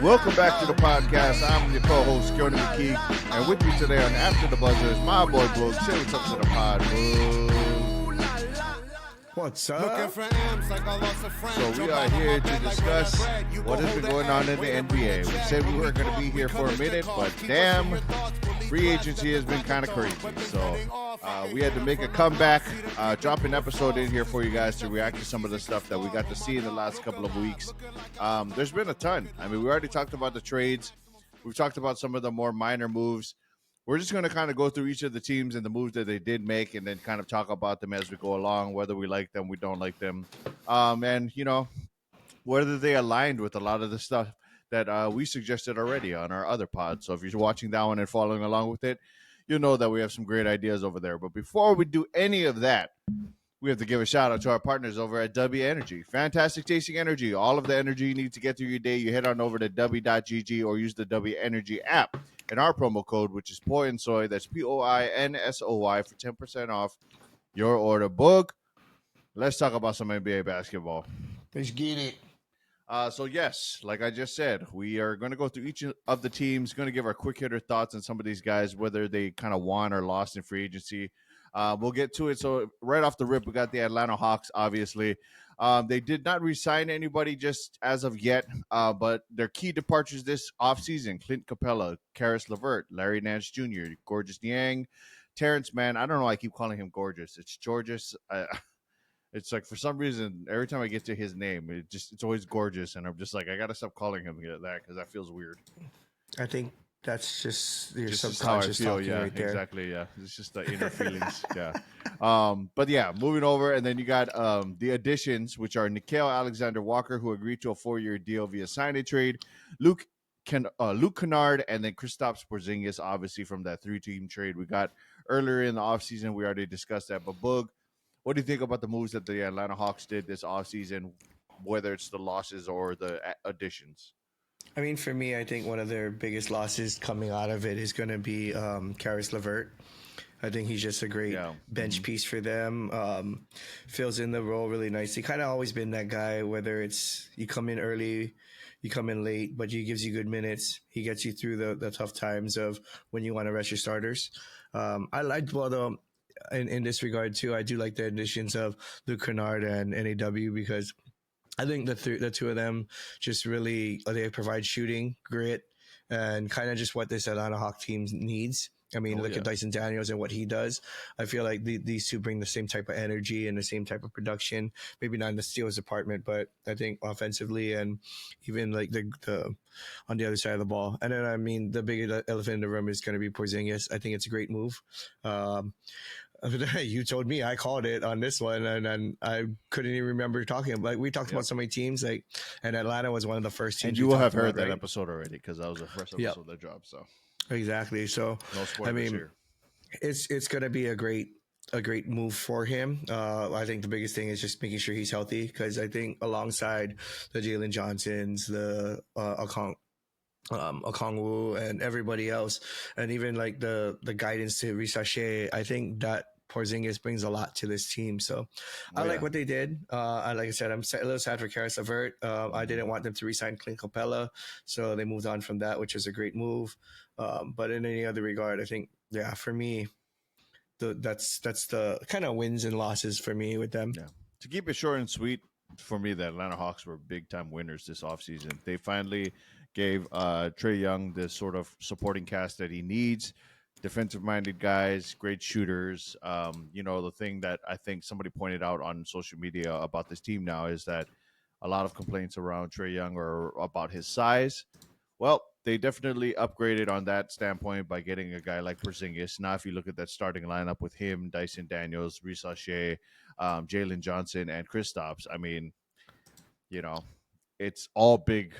Welcome back to the podcast. I'm your co-host, Keoni McKeague, and with me today on After the Buzzer is my boy, Boog. Say what's up to the pod, Boog. What's up? So we are here to discuss what has been going on in the NBA. We said we were going to be here for a minute, but damn, free agency has been kind of crazy. So we had to make a comeback, drop an episode in here for you guys to react to some of the stuff that we got to see in the last couple of weeks. There's been a ton. I mean, we already talked about the trades. We've talked about some of the more minor moves. We're just going to kind of go through each of the teams and the moves that they did make and then kind of talk about them as we go along, whether we like them, we don't like them. And, you know, whether they aligned with a lot of the stuff that we suggested already on our other pod. So if you're watching that one and following along with it, you'll know that we have some great ideas over there. But before we do any of that, we have to give a shout out to our partners over at W Energy. Fantastic tasting energy. All of the energy you need to get through your day. You head on over to w.gg or use the W Energy app. And our promo code, which is Poi N Soy, that's POINSOY for 10% off your order. Book. Let's talk about some NBA basketball. Let's get it. So yes, like I just said, we are going to go through each of the teams, going to give our quick hitter thoughts on some of these guys, whether they kind of won or lost in free agency. We'll get to it. So right off the rip, we got the Atlanta Hawks, obviously. They did not re-sign anybody just as of yet, but their key departures this offseason, Clint Capella, Karis LeVert, Larry Nance Jr., Gorgeous Niang, Terrence Mann. I don't know why I keep calling him Gorgeous. It's Georges. It's like for some reason, every time I get to his name, it's always Gorgeous, and I'm just like, I got to stop calling him that because that feels weird. I think that's just your Just subconscious how I feel, talking yeah, right there. exactly, yeah. It's just the inner feelings, yeah. But yeah, moving over, and then you got the additions, which are Nickeil Alexander-Walker, who agreed to a 4-year deal via sign-and trade, Luke Kennard, and then Kristaps Porzingis, obviously from that 3-team trade we got earlier in the offseason. We already discussed that. But Boog, what do you think about the moves that the Atlanta Hawks did this offseason, whether it's the losses or the additions? I mean, for me, I think one of their biggest losses coming out of it is going to be Karis LeVert. I think he's just a great bench piece for them. Fills in the role really nicely. Kind of always been that guy, whether it's you come in early, you come in late, but he gives you good minutes. He gets you through the tough times of when you want to rest your starters. I liked, though, in this regard, too, I do like the additions of Luke Kennard and NAW because I think the two of them just really they provide shooting, grit, and kind of just what this Atlanta Hawk team needs. I mean, look at Dyson Daniels and what he does. I feel like these two bring the same type of energy and the same type of production. Maybe not in the Steelers department, but I think offensively and even like the on the other side of the ball. And then, I mean, the big elephant in the room is going to be Porzingis. I think it's a great move. You told me, I called it on this one, and I couldn't even remember talking. Like we talked about so many teams, like, and Atlanta was one of the first teams. And you will have heard that episode already because that was the first episode that dropped. So exactly. So no spoilers here. It's going to be a great move for him. I think the biggest thing is just making sure he's healthy because I think alongside the Jalen Johnsons, the Okongwu and everybody else, and even like the guidance to Risachet, I think that Porzingis brings a lot to this team. So I like what they did. Like I said, I'm a little sad for Karis LeVert. I didn't want them to re-sign Clint Capella, so they moved on from that, which is a great move. But in any other regard, I think, for me, that's the kind of wins and losses for me with them. Yeah. To keep it short and sweet, for me, the Atlanta Hawks were big-time winners this offseason. They finally gave Trae Young the sort of supporting cast that he needs. Defensive-minded guys, great shooters. The thing that I think somebody pointed out on social media about this team now is that a lot of complaints around Trae Young are about his size. Well, they definitely upgraded on that standpoint by getting a guy like Porzingis. Now, if you look at that starting lineup with him, Dyson Daniels, Risachet, Jalen Johnson, and Kristaps, I mean, it's all big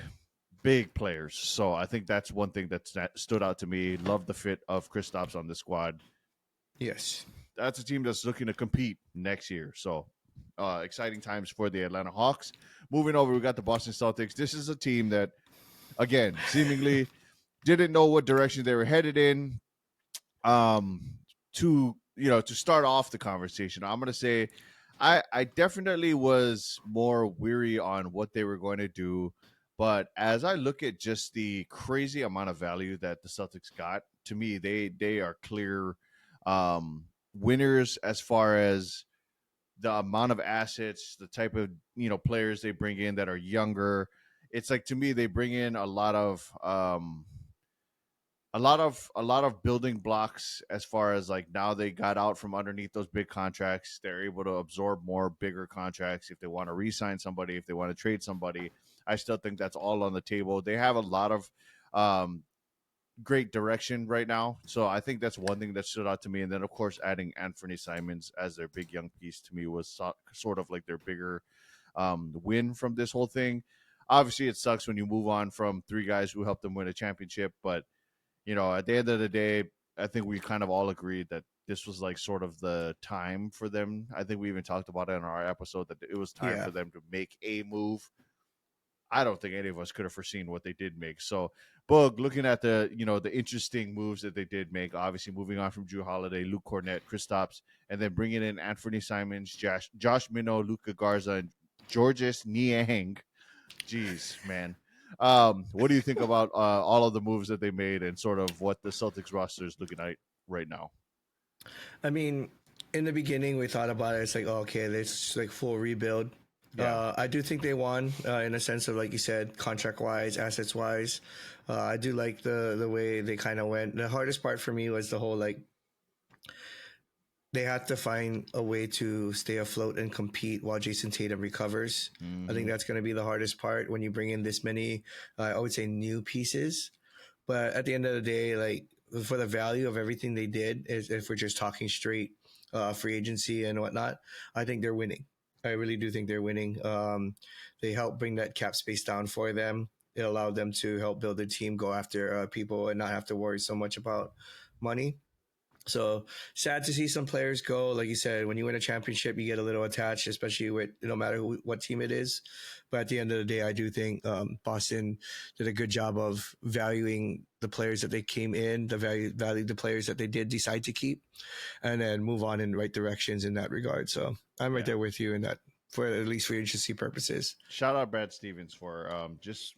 players. So I think that's one thing that stood out to me. Love the fit of Kristaps on the squad. Yes. That's a team that's looking to compete next year. So exciting times for the Atlanta Hawks. Moving over, we got the Boston Celtics. This is a team that, again, seemingly didn't know what direction they were headed in. To start off the conversation, I'm going to say I definitely was more weary on what they were going to do. But as I look at just the crazy amount of value that the Celtics got, to me, they are clear winners as far as the amount of assets, the type of players they bring in that are younger. It's like, to me, they bring in a lot of building blocks as far as like now they got out from underneath those big contracts. They're able to absorb more bigger contracts if they want to re-sign somebody, if they want to trade somebody. I still think that's all on the table. They have a lot of um, great direction right now. So I think that's one thing that stood out to me. And then, of course, adding Anthony Simons as their big young piece to me was sort of like their bigger win from this whole thing. Obviously, it sucks when you move on from three guys who helped them win a championship. But, at the end of the day, I think we kind of all agreed that this was like sort of the time for them. I think we even talked about it in our episode that it was time for them to make a move. I don't think any of us could have foreseen what they did make. So, Bug, looking at the interesting moves that they did make, obviously moving on from Drew Holiday, Luke Cornett, Kristaps, and then bringing in Anthony Simons, Josh Minnow, Luka Garza, and Georges Niang. Jeez, man. What do you think about all of the moves that they made and sort of what the Celtics roster is looking at right now? I mean, in the beginning, we thought about it. It's like, oh, okay, it's like full rebuild. Yeah. I do think they won in a sense of, like you said, contract wise, assets wise. I do like the way they kind of went. The hardest part for me was the whole like they had to find a way to stay afloat and compete while Jason Tatum recovers. Mm-hmm. I think that's going to be the hardest part when you bring in this many, I would say, new pieces. But at the end of the day, like for the value of everything they did, if we're just talking straight free agency and whatnot, I think they're winning. I really do think they're winning. They helped bring that cap space down for them. It allowed them to help build their team, go after people, and not have to worry so much about money. So sad to see some players go. Like you said, when you win a championship, you get a little attached, especially with no matter what team it is. But at the end of the day, I do think Boston did a good job of valuing the players that they came in, value the players that they did decide to keep, and then move on in right directions in that regard. So I'm right there with you in that. For at least for agency purposes. Shout out Brad Stevens for just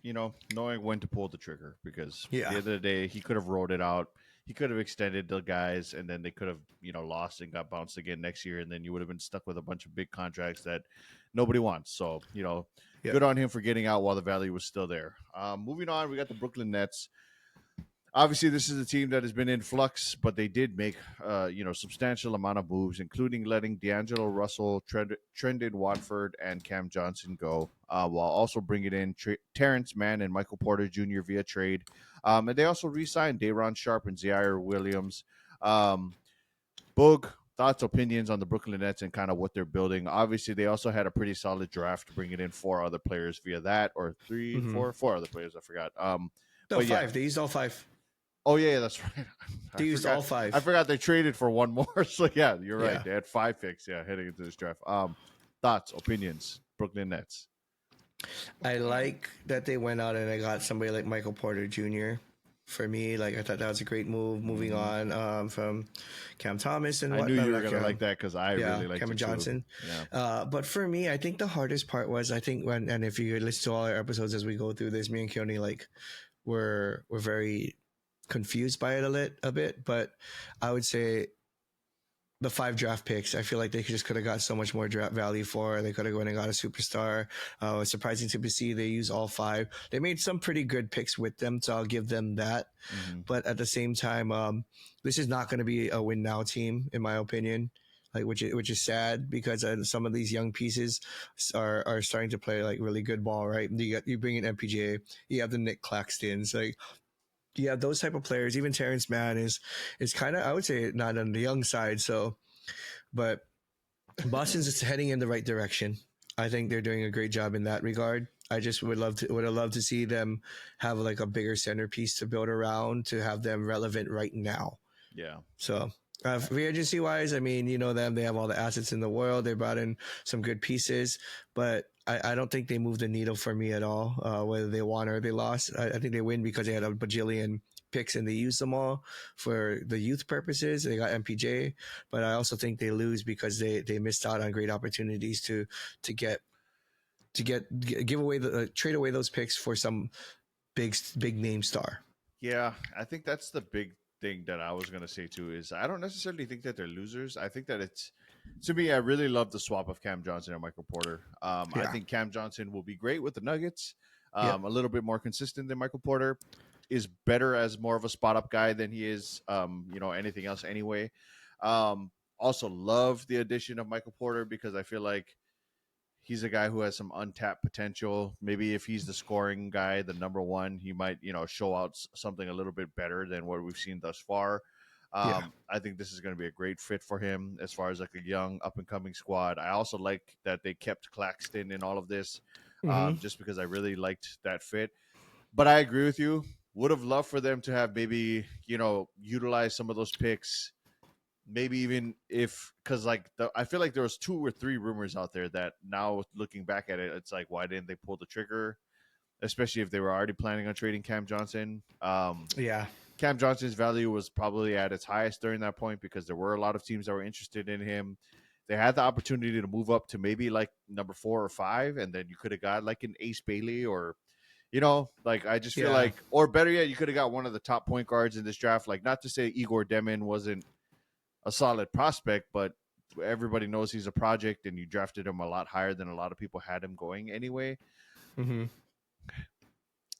knowing when to pull the trigger, because at the end of the day he could have rolled it out. He could have extended the guys, and then they could have lost and got bounced again next year, and then you would have been stuck with a bunch of big contracts that nobody wants. So good on him for getting out while the value was still there. Moving on, we got the Brooklyn Nets. Obviously, this is a team that has been in flux, but they did make, substantial amount of moves, including letting D'Angelo Russell, Trendon Watford, and Cam Johnson go, while also bringing in Terrence Mann and Michael Porter Jr. via trade. And they also re-signed Day'Ron Sharpe and Zaire Williams. Boog, thoughts, opinions on the Brooklyn Nets and kind of what they're building. Obviously, they also had a pretty solid draft, bringing in four other players via that, or four other players. I forgot. No, five. Yeah. They used all five. Oh, yeah, that's right. They used all five. I forgot they traded for one more. So, yeah, you're right. They had 5 picks, heading into this draft. Thoughts, opinions, Brooklyn Nets? I like that they went out and they got somebody like Michael Porter Jr. For me, like I thought that was a great move. Moving on from Cam Thomas and I knew you were going to like that because I really like Cam Johnson. Yeah. But for me, I think the hardest part was and if you listen to all our episodes as we go through this, me and Keoni we're very confused by it a bit, but I would say the 5 draft picks, I feel like they just could have got so much more draft value for. They could have gone and got a superstar. It's surprising to see they use all 5. They made some pretty good picks with them, so I'll give them that. Mm-hmm. But at the same time, this is not going to be a win now team, in my opinion. Like which is sad because some of these young pieces are starting to play like really good ball, right? You bring in MPJ, you have the Nick Claxtons, like. Yeah, those type of players. Even Terrence Mann is kind of, I would say, not on the young side. So, but Boston's just heading in the right direction. I think they're doing a great job in that regard. I just would have loved to see them have like a bigger centerpiece to build around to have them relevant right now. Yeah. So. Free agency wise, I mean, them, they have all the assets in the world. They brought in some good pieces, but I don't think they moved the needle for me at all, whether they won or they lost. I think they win because they had a bajillion picks and they used them all for the youth purposes. They got MPJ, but I also think they lose because they missed out on great opportunities to get to give away trade away those picks for some big name star. Yeah, I think that's the big thing that I was gonna say too. Is I don't necessarily think that they're losers. I think that it's to me. I really love the swap of Cam Johnson and Michael Porter. I think Cam Johnson will be great with the Nuggets. A little bit more consistent than Michael Porter. Is better as more of a spot up guy than he is, anything else anyway. Also love the addition of Michael Porter because I feel like he's a guy who has some untapped potential. Maybe if he's the scoring guy, the number one, he might, show out something a little bit better than what we've seen thus far. I think this is going to be a great fit for him as far as like a young up and coming squad. I also like that they kept Claxton in all of this, just because I really liked that fit. But I agree with you. Would have loved for them to have maybe, utilize some of those picks. Maybe even because I feel like there was 2 or 3 rumors out there that now looking back at it, it's like, why didn't they pull the trigger? Especially if they were already planning on trading Cam Johnson. Cam Johnson's value was probably at its highest during that point because there were a lot of teams that were interested in him. They had the opportunity to move up to maybe like number 4 or 5, and then you could have got like an Ace Bailey or, I just feel like, or better yet, you could have got one of the top point guards in this draft. Like, not to say Igor Demin wasn't a solid prospect, but everybody knows he's a project, and you drafted him a lot higher than a lot of people had him going anyway.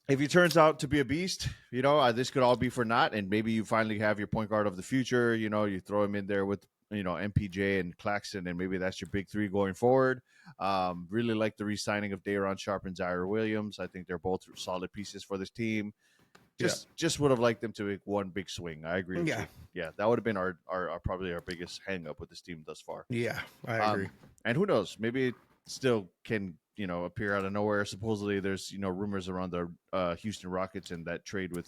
If he turns out to be a beast, this could all be for naught, and maybe you finally have your point guard of the future. You throw him in there with MPJ and Claxton, and maybe that's your big 3 going forward. Really like the re-signing of Day'Ron Sharpe and Zaire Williams. I think they're both solid pieces for this team. Just would have liked them to make one big swing. I agree with you. Yeah, that would have been our probably our biggest hang up with this team thus far. Yeah, I agree. And who knows? Maybe it still can, appear out of nowhere. Supposedly there's, rumors around the Houston Rockets and that trade with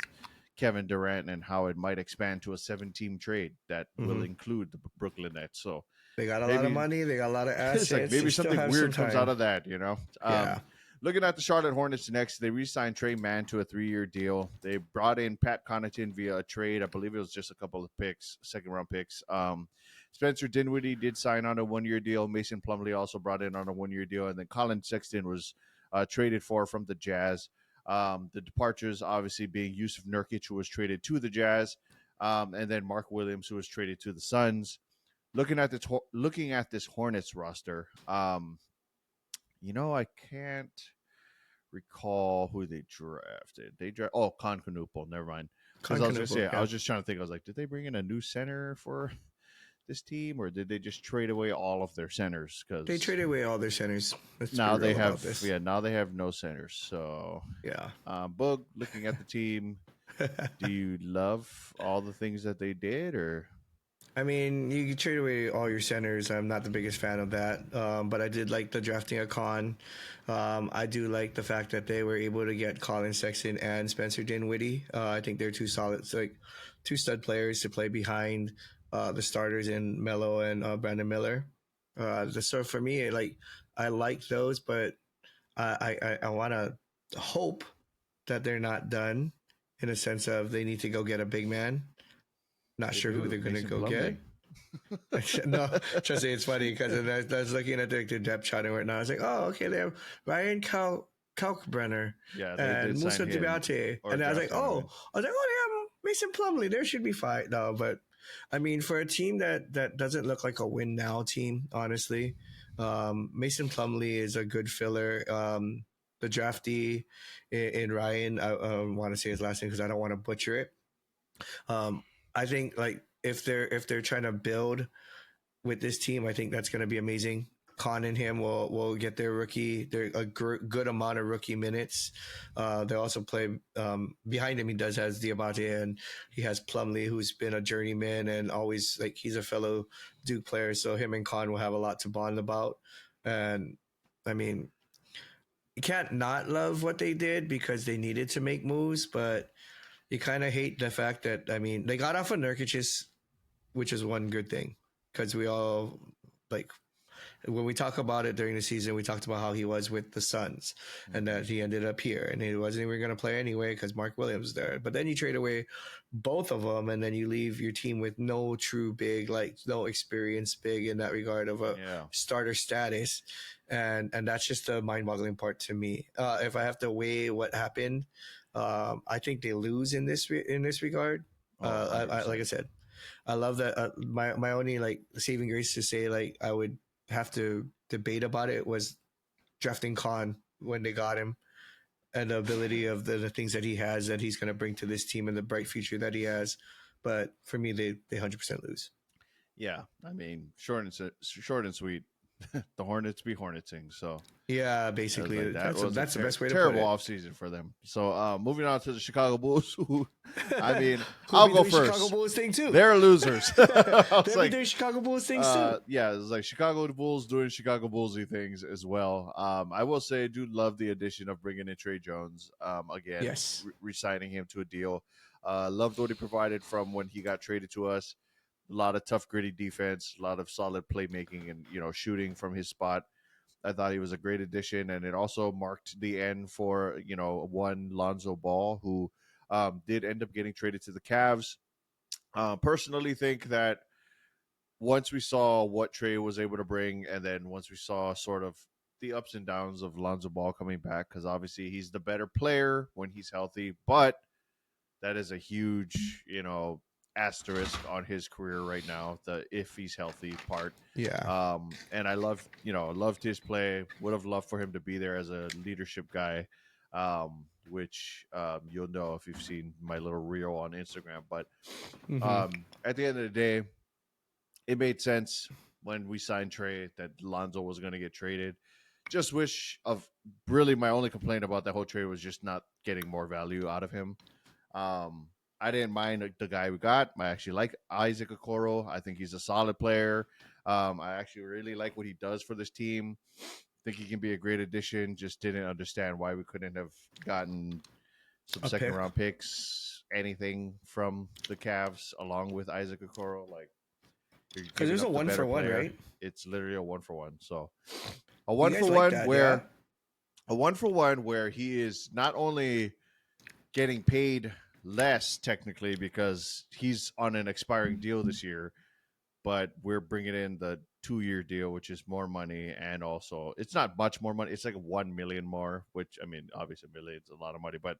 Kevin Durant and how it might expand to a 7-team trade that will include the Brooklyn Nets. So they got a lot of money. They got a lot of assets. Like maybe something weird comes out of that, Looking at the Charlotte Hornets next, they re-signed Trey Mann to a 3-year deal. They brought in Pat Connaughton via a trade. I believe it was just a couple of picks, second-round picks. Spencer Dinwiddie did sign on a 1-year deal. Mason Plumlee also brought in on a 1-year deal. And then Colin Sexton was traded from the Jazz. The departures obviously being Yusuf Nurkic, who was traded to the Jazz, and then Mark Williams, who was traded to the Suns. Looking at this Hornets roster, I can't recall who they drafted. Con Canoople. Never mind. Because I was just trying to think. I was like, did they bring in a new center for this team, or did they just trade away all of their centers? Because they traded away all their centers. Now they have now they have no centers. So Boog, looking at the team, do you love all the things that they did, or? I mean, you can trade away all your centers. I'm not the biggest fan of that, but I did like the drafting of Con. I do like the fact that they were able to get Colin Sexton and Spencer Dinwiddie. I think they're 2 solid, two stud players to play behind the starters in Melo and Brandon Miller. So for me, I like those, but I want to hope that they're not done in a sense of they need to go get a big man. Not sure who they're going to go get. No, trust me, it's funny because I was looking at their depth chart and whatnot. I was like, oh, okay, they have Ryan Kalkbrenner and Musa Diabate. And I was like, they have Mason Plumlee. There should be 5. No, but I mean, for a team that doesn't look like a win now team, honestly, Mason Plumlee is a good filler. The draftee in Ryan, I want to say his last name because I don't want to butcher it. I think if they're trying to build with this team, I think that's going to be amazing. Con and him will get their good amount of rookie minutes. They also play behind him. He has Diabate and he has Plumlee, who's been a journeyman and always he's a fellow Duke player. So him and Con will have a lot to bond about. And I mean, you can't not love what they did because they needed to make moves, but you kind of hate the fact that, I mean, they got off of Nurkic, which is one good thing because we all when we talk about it during the season, we talked about how he was with the Suns and that he ended up here and he wasn't even going to play anyway because Mark Williams was there. But then you trade away both of them and then you leave your team with no true big, like no experienced big in that regard of a starter status. And that's just the mind-boggling part to me. If I have to weigh what happened, I think they lose in this regard. Like I said, I love that. My only like saving grace to say like I would have to debate about it was drafting Khan when they got him and the ability of the things that he has that he's going to bring to this team and the bright future that he has. But for me, they 100% lose. Yeah, I mean, short and sweet. The Hornets be horneting. So yeah, basically that's the best way to put it. Terrible offseason for them. So moving on to the Chicago Bulls, who I mean, I'll go first. Chicago Bulls thing too. They're losers. They're doing Chicago Bulls things too. Yeah, it's like Chicago Bulls doing Chicago Bullsy things as well. I will say I do love the addition of bringing in Trey Jones. Again, yes, re-signing him to a deal. Loved what he provided from when he got traded to us. A lot of tough, gritty defense, a lot of solid playmaking, and shooting from his spot. I thought he was a great addition, and it also marked the end for one Lonzo Ball, who did end up getting traded to the Cavs. Personally, think that once we saw what Trey was able to bring, and then once we saw sort of the ups and downs of Lonzo Ball coming back, because obviously he's the better player when he's healthy, but that is a huge, asterisk on his career right now, the if he's healthy part. Yeah. And I loved his play. Would have loved for him to be there as a leadership guy, which you'll know if you've seen my little reel on Instagram. But at the end of the day, it made sense when we signed Trey that Lonzo was going to get traded. Just wish of really my only complaint about that whole trade was just not getting more value out of him. I didn't mind the guy we got. I actually like Isaac Okoro. I think he's a solid player. I actually really like what he does for this team. Think he can be a great addition. Just didn't understand why we couldn't have gotten some second-round picks, anything from the Cavs along with Isaac Okoro. Like, because there's a one-for-one, right? It's literally a one-for-one. So a one-for-one where a one-for-one where he is not only getting paid less technically because he's on an expiring deal this year, but we're bringing in the 2-year deal, which is more money, and also it's not much more money. It's like 1 million more, which I mean, obviously, $1 million is a lot of money, but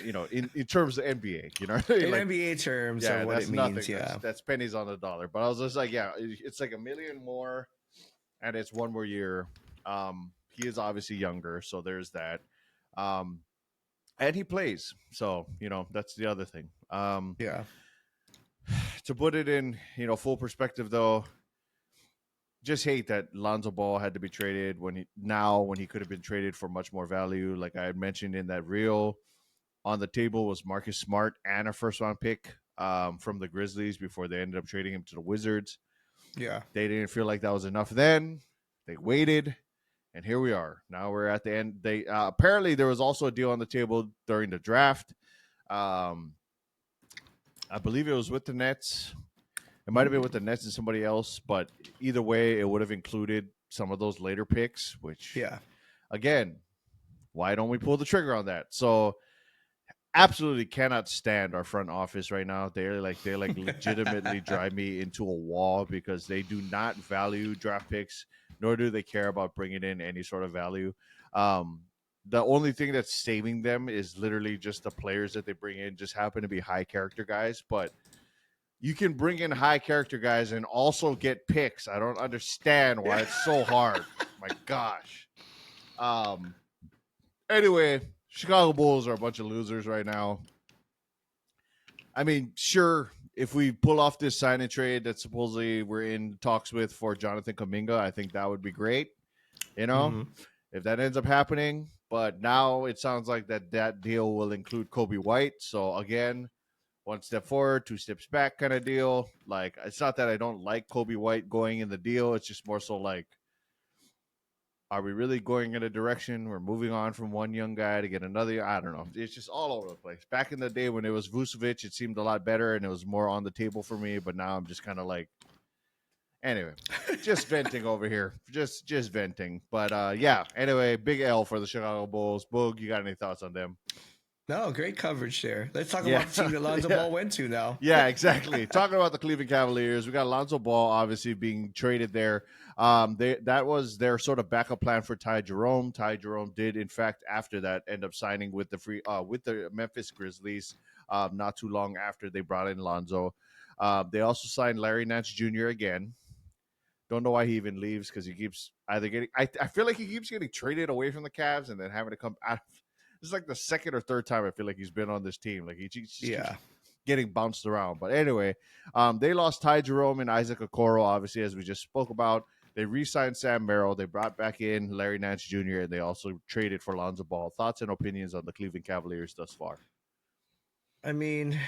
in terms of NBA, in like, NBA terms, of what it means, nothing. That's pennies on the dollar. But I was just like, yeah, it's like $1 million more, and it's 1 more year. He is obviously younger, so there's that. And he plays, so that's the other thing. To put it in full perspective, though, just hate that Lonzo Ball had to be traded when he could have been traded for much more value. Like I had mentioned in that reel, on the table was Marcus Smart and a first-round pick from the Grizzlies before they ended up trading him to the Wizards. Yeah, they didn't feel like that was enough. Then they waited. And here we are. Now we're at the end. They apparently there was also a deal on the table during the draft. I believe it was with the Nets. It might have been with the Nets and somebody else, but either way, it would have included some of those later picks. Which, again, why don't we pull the trigger on that? So, absolutely cannot stand our front office right now. They're like legitimately drive me into a wall because they do not value draft picks, nor do they care about bringing in any sort of value. The only thing that's saving them is literally just the players that they bring in just happen to be high character guys. But you can bring in high character guys and also get picks. I don't understand why it's so hard. My gosh. Anyway, Chicago Bulls are a bunch of losers right now. I mean, sure, if we pull off this sign and trade that supposedly we're in talks with for Jonathan Kuminga, I think that would be great. If that ends up happening. But now it sounds like that deal will include Kobe White. So again, 1 step forward, 2 steps back kind of deal. Like, it's not that I don't like Kobe White going in the deal. It's just more so like, are we really going in a direction? We're moving on from one young guy to get another. I don't know. It's just all over the place. Back in the day when it was Vucevic, it seemed a lot better and it was more on the table for me. But now I'm just kind of like, Anyway, just venting over here. Just venting. But yeah. Anyway, big L for the Chicago Bulls. Boog, you got any thoughts on them? No, great coverage there. Let's talk Yeah. about the team that Lonzo Yeah. Ball went to now. Yeah, exactly. Talking about the Cleveland Cavaliers, we got Alonzo Ball obviously being traded there. That was their sort of backup plan for Ty Jerome. Ty Jerome did, in fact, after that, end up signing with the Memphis Grizzlies. Not too long after they brought in Lonzo. They also signed Larry Nance Jr. again. Don't know why he even leaves because he keeps either getting. I feel like he keeps getting traded away from the Cavs and then having to come out. This is like the second or third time I feel like he's been on this team. Like he just keeps getting bounced around. But anyway, they lost Ty Jerome and Isaac Okoro, obviously, as we just spoke about. They re-signed Sam Merrill. They brought back in Larry Nance Jr. and they also traded for Lonzo Ball. Thoughts and opinions on the Cleveland Cavaliers thus far? I mean,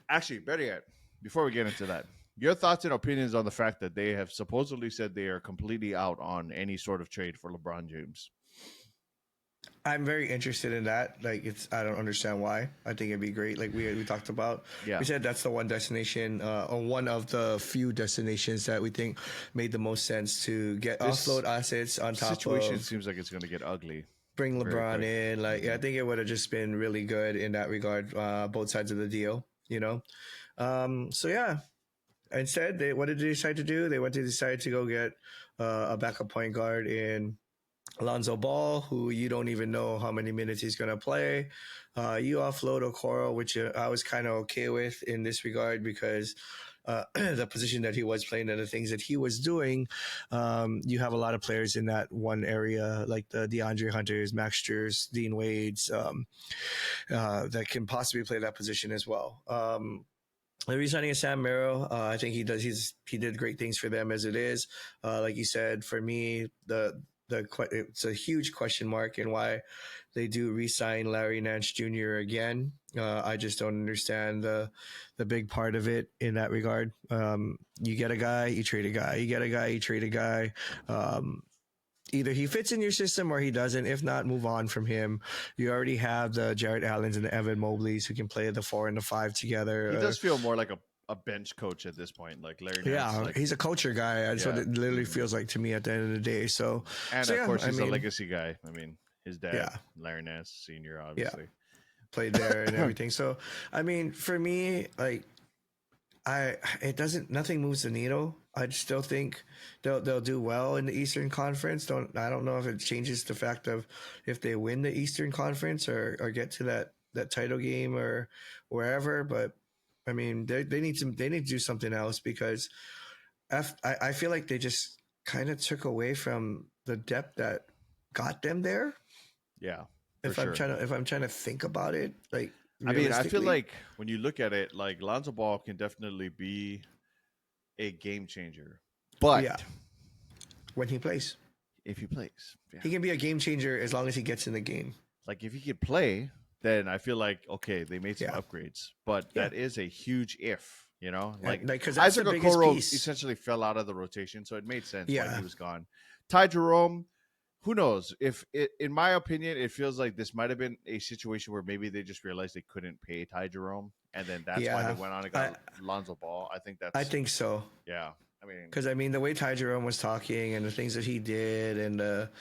actually, better yet, before we get into that, your thoughts and opinions on the fact that they have supposedly said they are completely out on any sort of trade for LeBron James. I'm very interested in that. Like, I don't understand why. I think it'd be great. Like we talked about. Yeah. We said that's the one destination, or one of the few destinations that we think made the most sense to get offload assets on top of. Situation seems like it's going to get ugly. Bring LeBron in. Like, I think it would have just been really good in that regard, both sides of the deal, you know? So, yeah. Instead, what did they decide to do? They went to decide to go get a backup point guard in Lonzo Ball, who you don't even know how many minutes he's going to play. You offload Okoro, which I was kind of okay with in this regard because the position that he was playing and the things that he was doing, you have a lot of players in that one area, like the DeAndre Hunters, Max Strus, Dean Wades, that can possibly play that position as well. The resigning of Sam Merrill, I think he did great things for them as it is. Like you said, for me, it's a huge question mark in why they do re-sign Larry Nance Jr. again. I just don't understand the big part of it in that regard. You get a guy, you trade a guy. You get a guy, you trade a guy. Either he fits in your system or he doesn't. If not, move on from him. You already have the Jarrett Allens and the Evan Mobleys who can play the 4 and the 5 together. He does feel more like a bench coach at this point, like Larry Nance. Yeah, he's a culture guy. That's what it literally feels like to me at the end of the day. So, of course, he's a legacy guy. I mean, his dad, Larry Nance Sr., obviously. Played there and everything. So, I mean, for me, like, nothing moves the needle. I still think they'll do well in the Eastern Conference. I don't know if it changes the fact of if they win the Eastern Conference or get to that title game or wherever. But I mean, they need to do something else because I feel like they just kind of took away from the depth that got them there. Yeah. If I'm trying to think about it, like. I mean, I feel like when you look at it, like Lonzo Ball can definitely be a game changer. But when he plays. If he plays. Yeah. He can be a game changer as long as he gets in the game. Like if he could play, then I feel like, okay, they made some upgrades. But that is a huge if, you know? Like because Isaac Okoro essentially fell out of the rotation, so it made sense why he was gone. Ty Jerome, who knows? In my opinion, it feels like this might have been a situation where maybe they just realized they couldn't pay Ty Jerome, and then that's why they went on and got Lonzo Ball. I think so. Yeah, I mean, because the way Ty Jerome was talking and the things that he did and the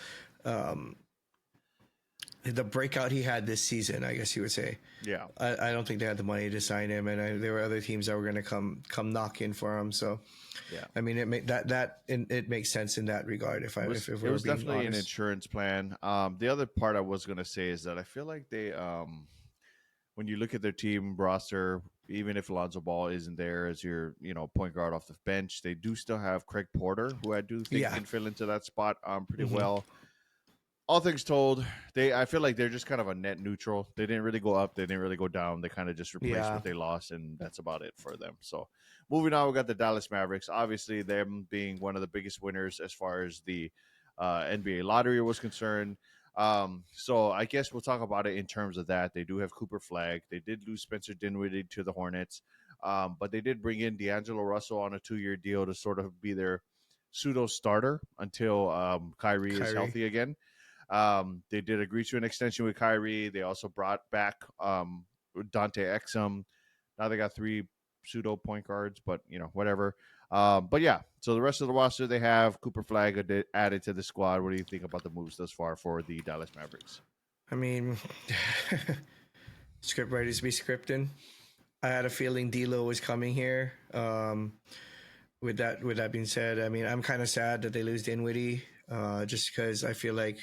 breakout he had this season, I guess you would say. Yeah, I don't think they had the money to sign him, and there were other teams that were going to come knock in for him. So. Yeah, I mean, it makes sense in that regard. If it was definitely an insurance plan. The other part I was going to say is that I feel like they, when you look at their team roster, even if Lonzo Ball isn't there as your point guard off the bench, they do still have Craig Porter, who I do think can fill into that spot pretty well. All things told, I feel like they're just kind of a net neutral. They didn't really go up. They didn't really go down. They kind of just replaced what they lost, and that's about it for them. So moving on, we got the Dallas Mavericks. Obviously, them being one of the biggest winners as far as the NBA lottery was concerned. So I guess we'll talk about it in terms of that. They do have Cooper Flagg. They did lose Spencer Dinwiddie to the Hornets, but they did bring in D'Angelo Russell on a 2-year deal to sort of be their pseudo starter until Kyrie is healthy again. They did agree to an extension with Kyrie. They also brought back Dante Exum. Now they got 3 pseudo point guards, but whatever. But yeah, so the rest of the roster they have Cooper Flag added to the squad. What do you think about the moves thus far for the Dallas Mavericks? I mean, script writers be scripting. I had a feeling D'Lo was coming here. With that being said, I mean, I'm kind of sad that they lose Dinwiddie, just because I feel like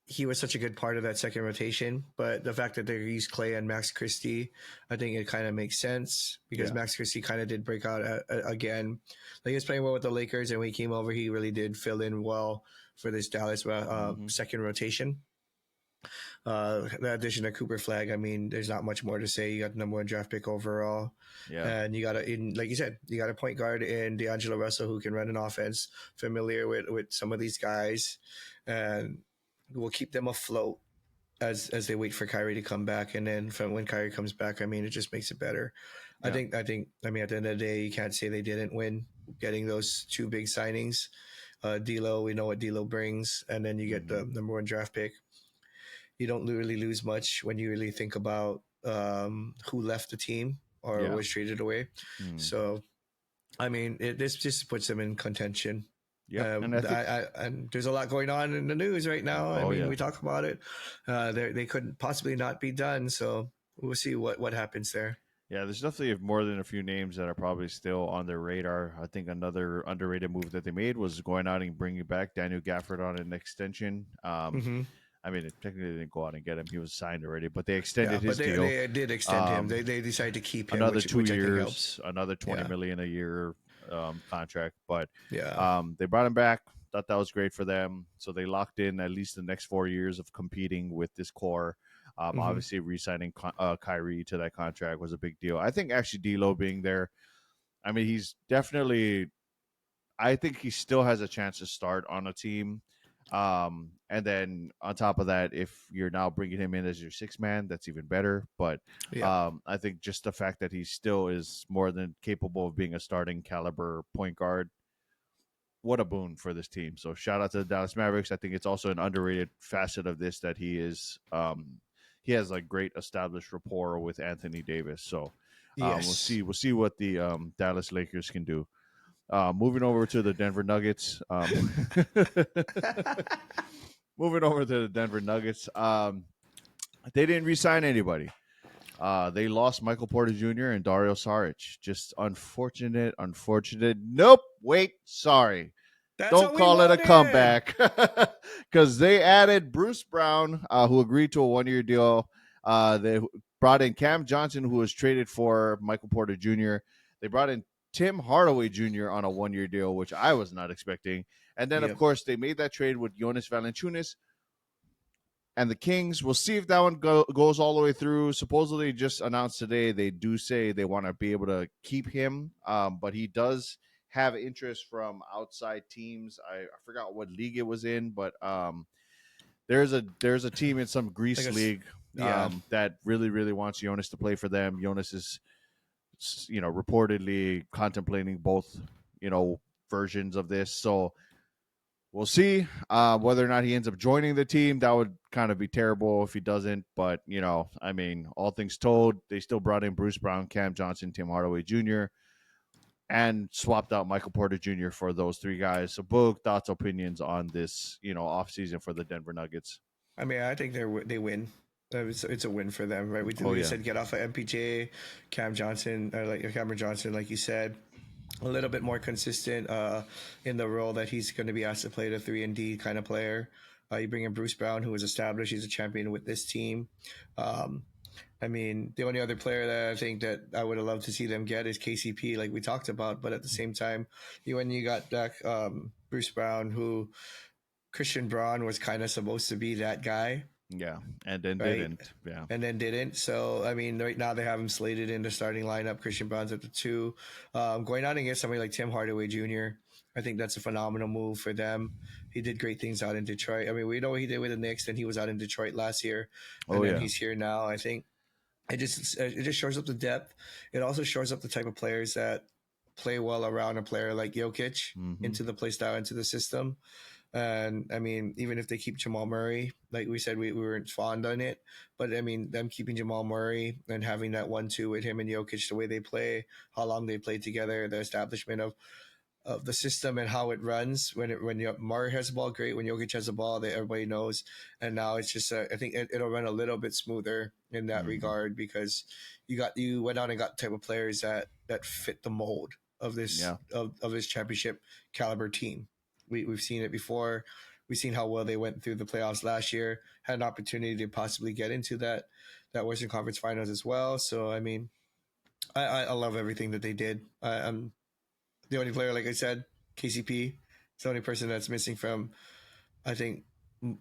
he was such a good part of that second rotation. But the fact that they used Clay and Max Christie, I think it kind of makes sense because Max Christie kind of did break out again. Like he was playing well with the Lakers, and when he came over, he really did fill in well for this Dallas second rotation. The addition of Cooper Flag, I mean, there's not much more to say. You got the number 1 draft pick overall. Yeah. And you got like you said, you got a point guard in D'Angelo Russell who can run an offense, familiar with some of these guys, and will keep them afloat as they wait for Kyrie to come back. And then from when Kyrie comes back, I mean, it just makes it better. Yeah. I mean, at the end of the day, you can't say they didn't win getting those 2 big signings. D'Lo, we know what D'Lo brings, and then you get the number 1 draft pick. You don't really lose much when you really think about who left the team or was traded away. So, I mean, this just puts them in contention. Yeah, and there's a lot going on in the news right now. I mean, we talk about it. They couldn't possibly not be done. So we'll see what happens there. Yeah, there's definitely more than a few names that are probably still on their radar. I think another underrated move that they made was going out and bringing back Daniel Gafford on an extension. I mean, technically they didn't go out and get him; he was signed already. But they extended his deal. They did extend him. They decided to keep him another 2 years, another $20 million a year contract. But they brought him back. Thought that was great for them. So they locked in at least the next 4 years of competing with this core. Obviously, re-signing Kyrie to that contract was a big deal. I think actually D'Lo being there, I mean, he's definitely. I think he still has a chance to start on a team. And then on top of that, if you're now bringing him in as your 6th man, that's even better. But I think just the fact that he still is more than capable of being a starting caliber point guard, what a boon for this team. So shout out to the Dallas Mavericks. I think it's also an underrated facet of this that he is he has like great established rapport with Anthony Davis. So we'll see what the Dallas Lakers can do. Moving over to the Denver Nuggets. They didn't re-sign anybody. They lost Michael Porter Jr. and Dario Saric. Just unfortunate. Nope. Wait. Sorry. Don't call it a comeback. Because they added Bruce Brown, who agreed to a 1-year deal. They brought in Cam Johnson, who was traded for Michael Porter Jr. They brought in Tim Hardaway Jr. on a 1-year deal, which I was not expecting. And then, of course, they made that trade with Jonas Valanciunas and the Kings. We'll see if that one goes all the way through. Supposedly just announced today, they do say they want to be able to keep him, but he does have interest from outside teams. I forgot what league it was in, but there's a team in some Greece league that really, really wants Jonas to play for them. Jonas is reportedly contemplating both, versions of this. So we'll see whether or not he ends up joining the team. That would kind of be terrible if he doesn't. But, I mean, all things told, they still brought in Bruce Brown, Cam Johnson, Tim Hardaway Jr., and swapped out Michael Porter Jr. for those 3 guys. So, Boog, thoughts, opinions on this, offseason for the Denver Nuggets? I mean, I think they win. It's a win for them, right? We said get off of MPJ, Cameron Johnson, like you said, a little bit more consistent in the role that he's going to be asked to play, the 3-and-D kind of player. You bring in Bruce Brown, who is established. He's a champion with this team. I mean, the only other player that I think that I would have loved to see them get is KCP, like we talked about. But at the same time, when you got back Bruce Brown, who Christian Braun was kind of supposed to be that guy. Yeah, and then didn't. Yeah, and then didn't. So I mean, right now they have him slated in the starting lineup. Christian Braun's at the 2. Going out and get somebody like Tim Hardaway Jr., I think that's a phenomenal move for them. He did great things out in Detroit. I mean, we know what he did with the Knicks, and he was out in Detroit last year, and then he's here now. I think it just shores up the depth. It also shores up the type of players that play well around a player like Jokic into the play style, into the system. And I mean, even if they keep Jamal Murray, like we said, we weren't fond on it. But I mean, them keeping Jamal Murray and having that 1-2 with him and Jokic, the way they play, how long they played together, the establishment of the system and how it runs. When Murray has the ball, great. When Jokic has the ball, everybody knows. And now it's just, I think it'll run a little bit smoother in that regard, because you went out and got the type of players that fit the mold of this of this championship caliber team. We've seen it before. We've seen how well they went through the playoffs last year. Had an opportunity to possibly get into that Western Conference Finals as well. So I mean, I love everything that they did. I'm the only player, like I said, KCP. It's the only person that's missing from, I think,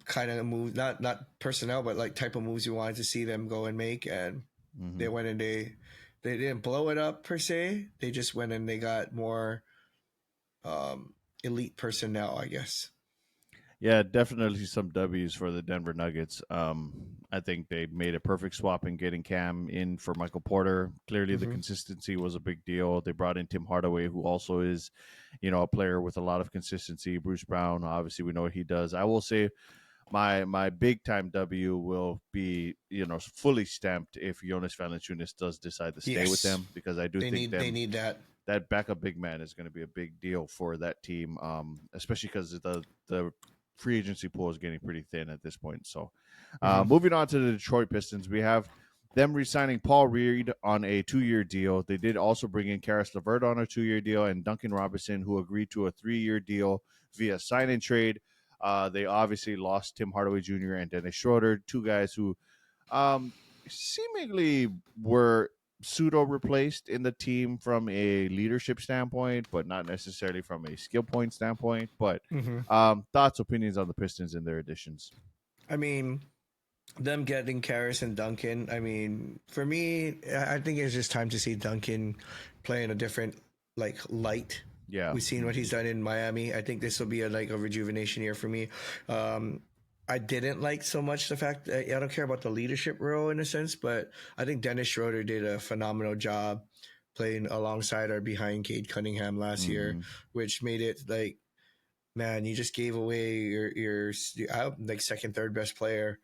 kind of moves, not personnel, but like type of moves you wanted to see them go and make. And they went and they didn't blow it up per se. They just went and they got more elite personnel, I guess. Yeah, definitely some W's for the Denver Nuggets. I think they made a perfect swap in getting Cam in for Michael Porter. Clearly, the consistency was a big deal. They brought in Tim Hardaway, who also is, a player with a lot of consistency. Bruce Brown, obviously, we know what he does. I will say, my big time W will be fully stamped if Jonas Valanciunas does decide to stay with them, because I do think they need that backup big man is going to be a big deal for that team, especially because the free agency pool is getting pretty thin at this point. So, moving on to the Detroit Pistons, we have them re-signing Paul Reed on a 2-year deal. They did also bring in Karis LeVert on a 2-year deal, and Duncan Robinson, who agreed to a 3-year deal via sign and trade. They obviously lost Tim Hardaway Jr. and Dennis Schroeder, two guys who seemingly were pseudo replaced in the team from a leadership standpoint, but not necessarily from a skill point standpoint. But thoughts, opinions on the Pistons and their additions? I mean, them getting Karis and Duncan, I mean, for me, I think it's just time to see Duncan play in a different light. Yeah, we've seen what he's done in Miami. I think this will be a rejuvenation year for me. I didn't like so much the fact that I don't care about the leadership role in a sense, but I think Dennis Schroeder did a phenomenal job playing alongside or behind Cade Cunningham last year, which made it like, man, you just gave away your second, third best player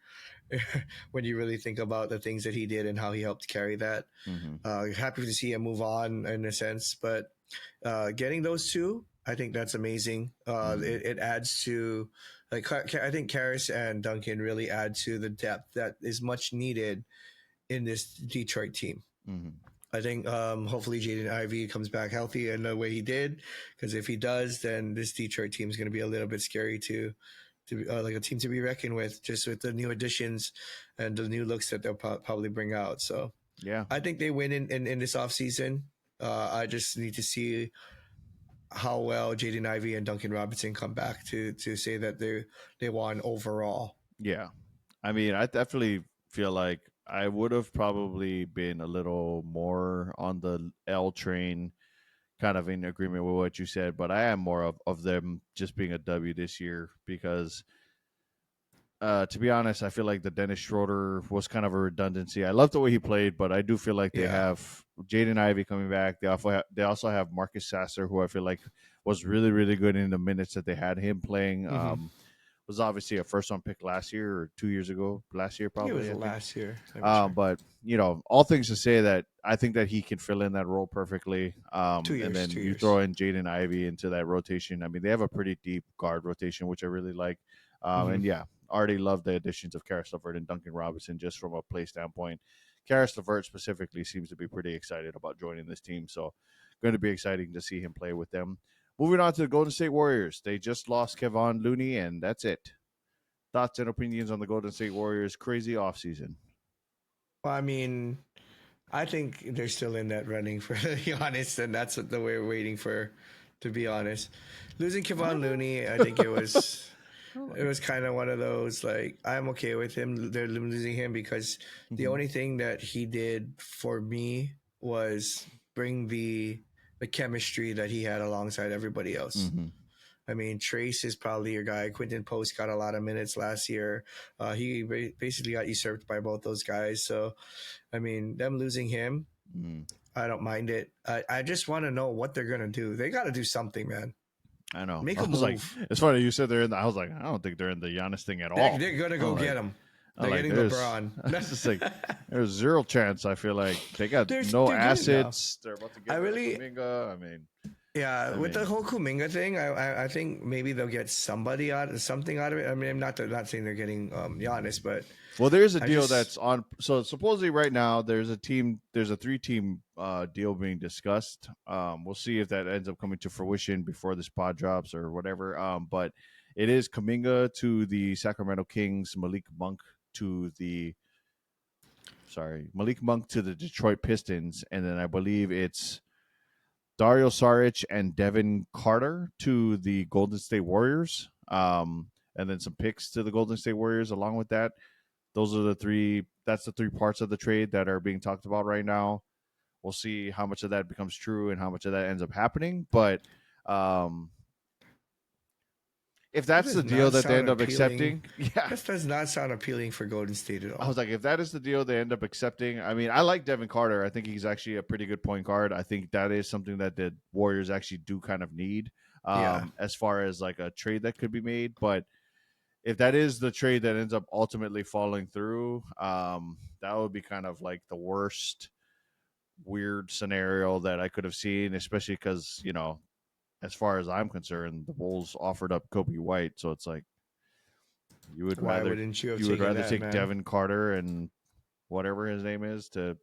when you really think about the things that he did and how he helped carry that. Happy to see him move on in a sense, but getting those two, I think that's amazing. It adds to, I think Karis and Duncan really add to the depth that is much needed in this Detroit team. I think hopefully Jaden Ivey comes back healthy in the way he did, because if he does, then this Detroit team is going to be a little bit scary to like a team to be reckoned with, just with the new additions and the new looks that they'll probably bring out. So yeah, I think they win in this offseason. I just need to see how well Jaden Ivey and Duncan Robinson come back to say that they won overall. Yeah, I mean, I definitely feel like I would have probably been a little more on the L train, kind of in agreement with what you said, but I am more of them just being a W this year, because to be honest, I feel like the Dennis Schroeder was kind of a redundancy. I love the way he played, but I do feel like they have Jaden Ivey coming back. They also have Marcus Sasser, who I feel like was really, really good in the minutes that they had him playing. Was obviously a first-round pick last year or 2 years ago. Last year, probably. It was last year. But all things to say that I think that he can fill in that role perfectly. 2 years, and then 2 you years. throw in Jaden Ivey into that rotation. I mean, they have a pretty deep guard rotation, which I really like. And yeah, already love the additions of Karis LeVert and Duncan Robinson just from a play standpoint. Karis LeVert specifically seems to be pretty excited about joining this team, so going to be exciting to see him play with them. Moving on to the Golden State Warriors. They just lost Kevon Looney, and that's it. Thoughts and opinions on the Golden State Warriors' crazy offseason? Well, I mean, I think they're still in that running, for to be honest, and that's what we're waiting for, to be honest. Losing Kevon Looney, I think it was kind of one of those, like, I'm okay with him. They're losing him because the only thing that he did for me was bring the chemistry that he had alongside everybody else. I mean, Trace is probably your guy. Quentin Post got a lot of minutes last year. He basically got usurped by both those guys. So, I mean, them losing him, I don't mind it. I just want to know what they're going to do. They got to do something, man. I know. Make I a was like, move. it's funny you said they're in the. I was like, I don't think they're in the Giannis thing at all. They're gonna go get him. I'm They're like, getting there's, LeBron. it's just like, there's zero chance. I feel like they got no They're good enough. assets. They're about to I get rid of really, Kuminga. I mean, yeah, with the whole Kuminga thing, I think maybe they'll get something out of it. I mean, I'm not saying they're getting Giannis, but well, there's a I deal just that's on. So supposedly right now, there's a 3-team deal being discussed. We'll see if that ends up coming to fruition before this pod drops or whatever. But it is Kuminga to the Sacramento Kings, Malik Monk to the Detroit Pistons, and then I believe it's Dario Saric and Devin Carter to the Golden State Warriors. And then some picks to the Golden State Warriors along with that. Those are the three. That's the three parts of the trade that are being talked about right now. We'll see how much of that becomes true and how much of that ends up happening. But if that's the deal that they end up accepting, yeah, that does not sound appealing for Golden State at all. I was like, if that is the deal they end up accepting, I mean, I like Devin Carter. I think he's actually a pretty good point guard. I think that is something that the Warriors actually do kind of need, as far as like a trade that could be made. But if that is the trade that ends up ultimately falling through, that would be kind of like the worst weird scenario that I could have seen, especially because, as far as I'm concerned, the Bulls offered up Kobe White, so it's like you would Why rather wouldn't you have you would taken rather that, take man? Devin Carter and whatever his name is to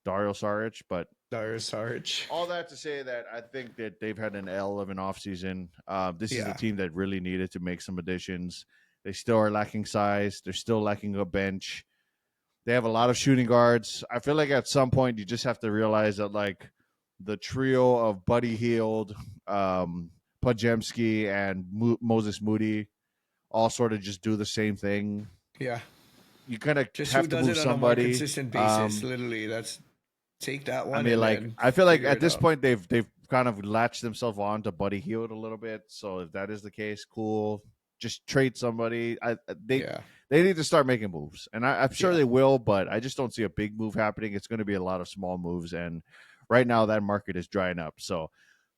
Dario Saric, but Dario Saric. All that to say that I think that they've had an L of an offseason. This is a Yeah. team that really needed to make some additions. They still are lacking size. They're still lacking a bench. They have a lot of shooting guards. I feel like at some point you just have to realize that like the trio of Buddy Hield, Podziemski, and Moses Moody all sort of just do the same thing. Yeah. You kind of just have who to does move it on somebody. a more consistent basis. Literally, that's take that one. I mean, and like then I feel like figure at it this out. point they've kind of latched themselves on to Buddy Hield a little bit. So if that is the case, cool. Just trade somebody. They need to start making moves, and I'm sure they will. But I just don't see a big move happening. It's going to be a lot of small moves, and right now that market is drying up. So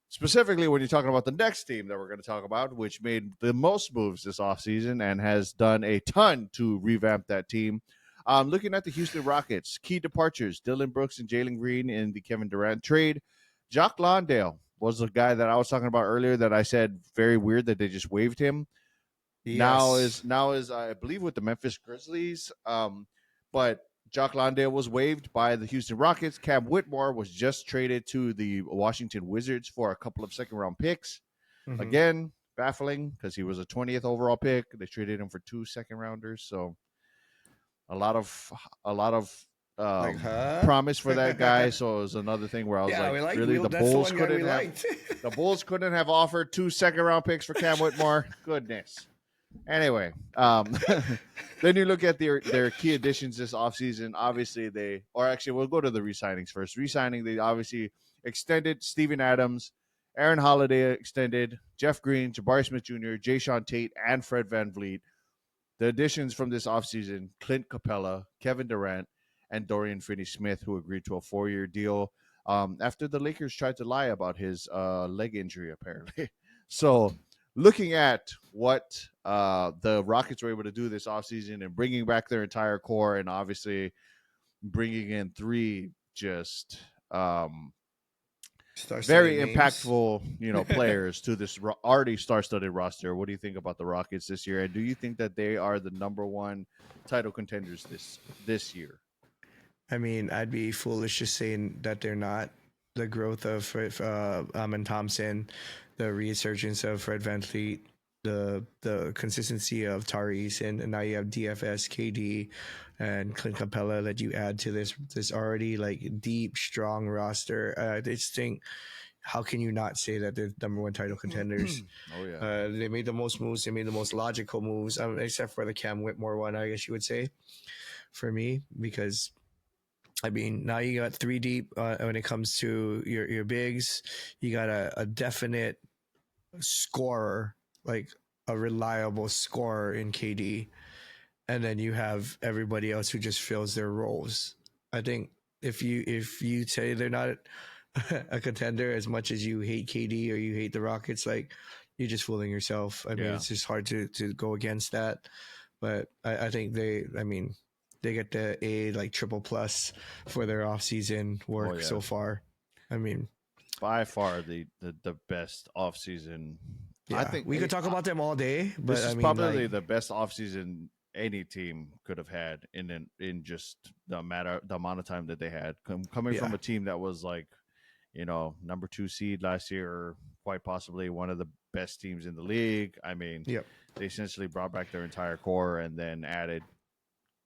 specifically, when you're talking about the next team that we're going to talk about, which made the most moves this offseason and has done a ton to revamp that team. Looking at the Houston Rockets, key departures, Dillon Brooks and Jalen Green in the Kevin Durant trade. Jock Landale was the guy that I was talking about earlier that I said very weird that they just waived him. Yes. Now is I believe with the Memphis Grizzlies. But Jock Landale was waived by the Houston Rockets. Cam Whitmore was just traded to the Washington Wizards for a couple of second-round picks. Mhm. Again, baffling because he was a 20th overall pick. They traded him for 2 second-rounders. So a lot of promise for that guy. So it was another thing where I was really, the Bulls couldn't have the Bulls couldn't have offered 2 second-round picks for Cam Whitmore. Goodness. Anyway, then you look at their key additions this offseason. Obviously, we'll go to the re-signings first. Re-signing, they obviously extended Steven Adams, Aaron Holiday extended, Jeff Green, Jabari Smith Jr., Jayshawn Tate, and Fred VanVleet. The additions from this offseason, Clint Capella, Kevin Durant, and Dorian Finney-Smith, who agreed to a 4-year deal after the Lakers tried to lie about his leg injury, apparently. So looking at what the Rockets were able to do this offseason and bringing back their entire core and obviously bringing in 3 just very impactful, players to this already star-studded roster. What do you think about the Rockets this year? And do you think that they are the number 1 title contenders this year? I mean, I'd be foolish just saying that they're not. The growth of Amin Thompson, the resurgence of Fred VanVleet, the consistency of Tyrese, and now you have DFS, KD, and Clint Capella that you add to this already like deep, strong roster. I just think, how can you not say that they're number 1 title contenders? Oh yeah, they made the most moves. They made the most logical moves, except for the Cam Whitmore one, I guess you would say, for me, because I mean, now you got 3 deep when it comes to your bigs. You got a definite scorer, like a reliable scorer in KD, and then you have everybody else who just fills their roles. I think if you say they're not a contender, as much as you hate KD or you hate the Rockets, like you're just fooling yourself. I mean, it's just hard to go against that. But I think they get the A like triple plus for their off season work so far. I mean, by far the best off season. Yeah, I think we could talk about them all day, but this is probably the best off season any team could have had in just the amount of time that they had coming from a team that was like, number 2 seed last year, or quite possibly one of the best teams in the league. I mean, they essentially brought back their entire core and then added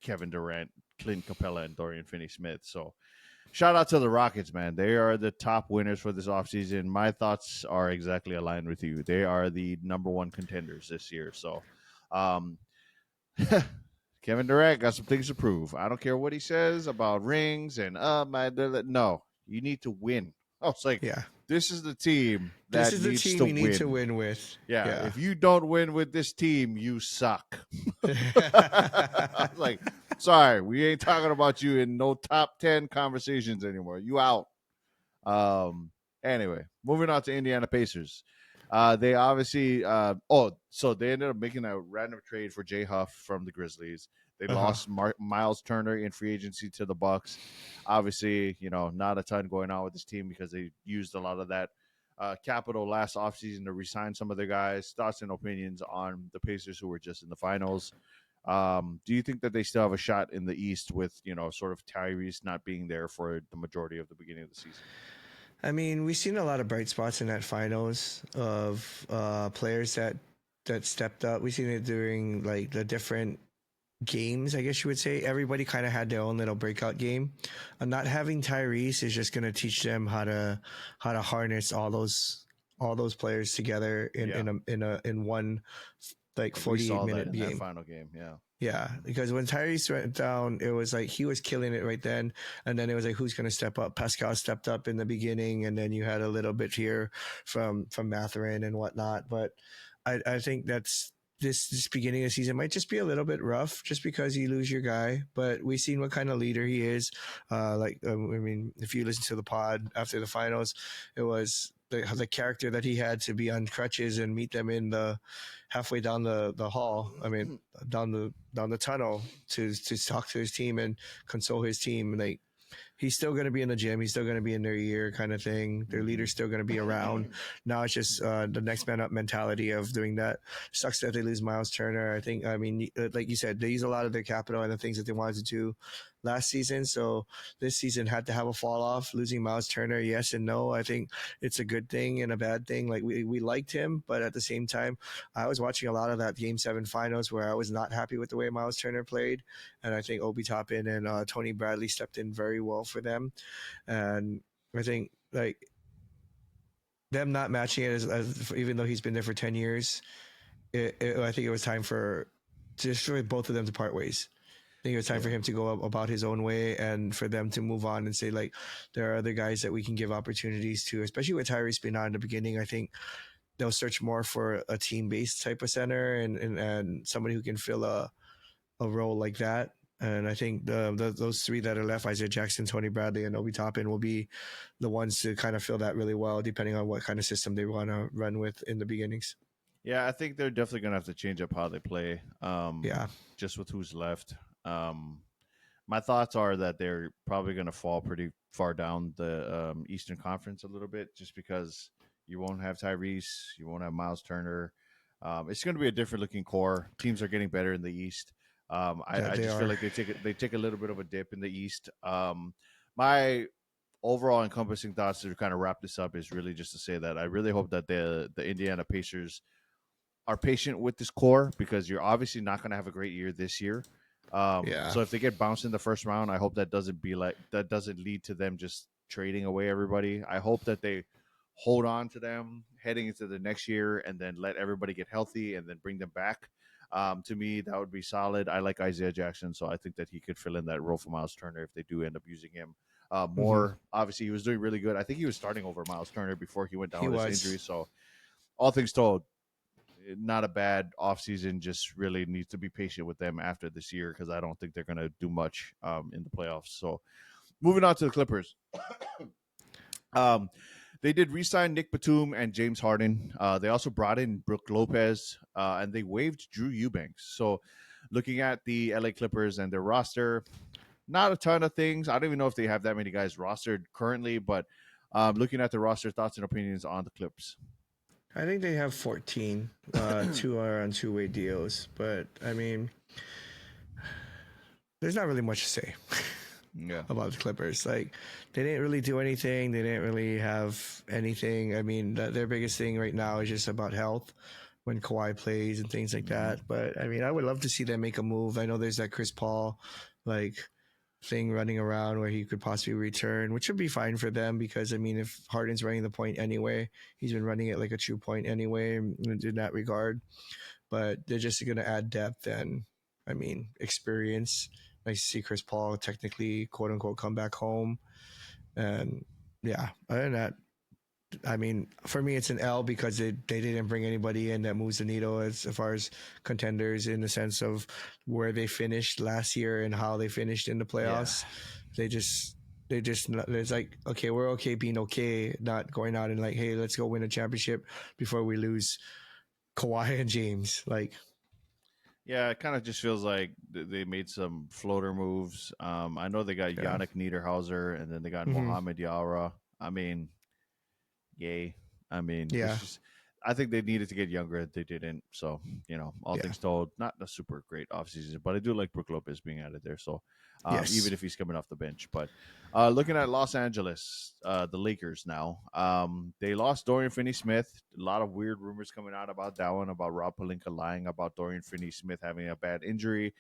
Kevin Durant, Clint Capella, and Dorian Finney-Smith. So shout out to the Rockets, man. They are the top winners for this offseason. My thoughts are exactly aligned with you. They are the number 1 contenders this year. So Kevin Durant got some things to prove. I don't care what he says about rings and no, you need to win. I was like, this is the team that needs to win. You need to win with. Yeah, if you don't win with this team, you suck. I was like, sorry, we ain't talking about you in no top 10 conversations anymore. You out. Anyway, moving on to Indiana Pacers. They obviously so they ended up making a random trade for Jay Huff from the Grizzlies. They lost Miles Turner in free agency to the Bucks. Obviously, not a ton going on with this team because they used a lot of that capital last offseason to re-sign some of their guys. Thoughts and opinions on the Pacers who were just in the finals. Do you think that they still have a shot in the East with, sort of Tyrese not being there for the majority of the beginning of the season? I mean, we've seen a lot of bright spots in that finals of players that stepped up. We've seen it during like the different games, I guess you would say. Everybody kind of had their own little breakout game. Not having Tyrese is just going to teach them how to harness all those players together in one like 48-minute game. That final game, Yeah, because when Tyrese went down, it was like he was killing it right then, and then it was like who's going to step up? Pascal stepped up in the beginning, and then you had a little bit here from Mathurin and whatnot. But I think that's this beginning of the season might just be a little bit rough, just because you lose your guy. But we've seen what kind of leader he is. I mean, if you listen to the pod after the finals, it was the character that he had to be on crutches and meet them in the halfway down the hall. I mean, down the tunnel to talk to his team and console his team. Like, he's still going to be in the gym. He's still going to be in their ear kind of thing. Their leader's still going to be around. Now it's just the next man up mentality of doing that. Sucks that they lose Miles Turner. I mean, like you said, they use a lot of their capital and the things that they wanted to do last season. So this season had to have a fall off. Losing Miles Turner, yes and no. I think it's a good thing and a bad thing. Like, we liked him, but at the same time, I was watching a lot of that Game 7 finals where I was not happy with the way Miles Turner played. And I think Obi Toppin and Tony Bradley stepped in very well for them. And I think, like, them not matching it as even though he's been there for 10 years, I think it was time for both of them to part ways. I think it was time for him to go about his own way and for them to move on and say, like, there are other guys that we can give opportunities to, especially with Tyrese being out in the beginning. I think they'll search more for a team-based type of center and somebody who can fill a role like that. And I think those three that are left, Isaiah Jackson, Tony Bradley, and Obi Toppin, will be the ones to kind of fill that really well, depending on what kind of system they want to run with in the beginnings. Yeah, I think they're definitely going to have to change up how they play. Just with who's left. My thoughts are that they're probably going to fall pretty far down the Eastern Conference a little bit, just because you won't have Tyrese, you won't have Miles Turner. It's going to be a different looking core. Teams are getting better in the East. I just feel like they take a little bit of a dip in the East. My overall encompassing thoughts to kind of wrap this up is really just to say that I really hope that the Indiana Pacers are patient with this core, because you're obviously not going to have a great year this year. So if they get bounced in the first round, I hope that doesn't lead to them just trading away everybody. I hope that they hold on to them heading into the next year and then let everybody get healthy and then bring them back. To me, that would be solid. I like Isaiah Jackson, so I think that he could fill in that role for Miles Turner if they do end up using him more. Obviously, he was doing really good. I think he was starting over Miles Turner before he went down with his injury. So all things told, not a bad offseason. Just really needs to be patient with them after this year, because I don't think they're going to do much in the playoffs. So moving on to the Clippers. They did re-sign Nick Batum and James Harden. They also brought in Brook Lopez, and they waived Drew Eubanks. So, looking at the LA Clippers and their roster, not a ton of things. I don't even know if they have that many guys rostered currently, but looking at the roster, thoughts and opinions on the Clips. I think they have 14. Two are on two-way deals, but I mean, there's not really much to say. Yeah. About the Clippers. Like, they didn't really do anything. They didn't really have anything. I mean, their biggest thing right now is just about health when Kawhi plays and things like that. But I mean, I would love to see them make a move. I know there's that Chris Paul like thing running around where he could possibly return, which would be fine for them because I mean, if Harden's running the point anyway, he's been running it like a true point anyway in that regard. But they're just going to add depth and I mean experience. Nice to see Chris Paul technically, quote unquote, come back home. And yeah, other than that, I mean, for me, it's an L because they didn't bring anybody in that moves the needle as far as contenders in the sense of where they finished last year and how they finished in the playoffs. Yeah. It's like, okay, we're okay being okay, not going out and like, hey, let's go win a championship before we lose Kawhi and James. Like, yeah, it kind of just feels like they made some floater moves. I know they got Yannick Niederhauser, and then they got Mohamed Yara. I mean, yay. I mean, it's just, I think they needed to get younger. They didn't. So, all things told, not a super great offseason, but I do like Brook Lopez being added there. So, even if he's coming off the bench. But looking at Los Angeles, the Lakers now, they lost Dorian Finney-Smith. A lot of weird rumors coming out about that one, about Rob Pelinka lying about Dorian Finney-Smith having a bad injury.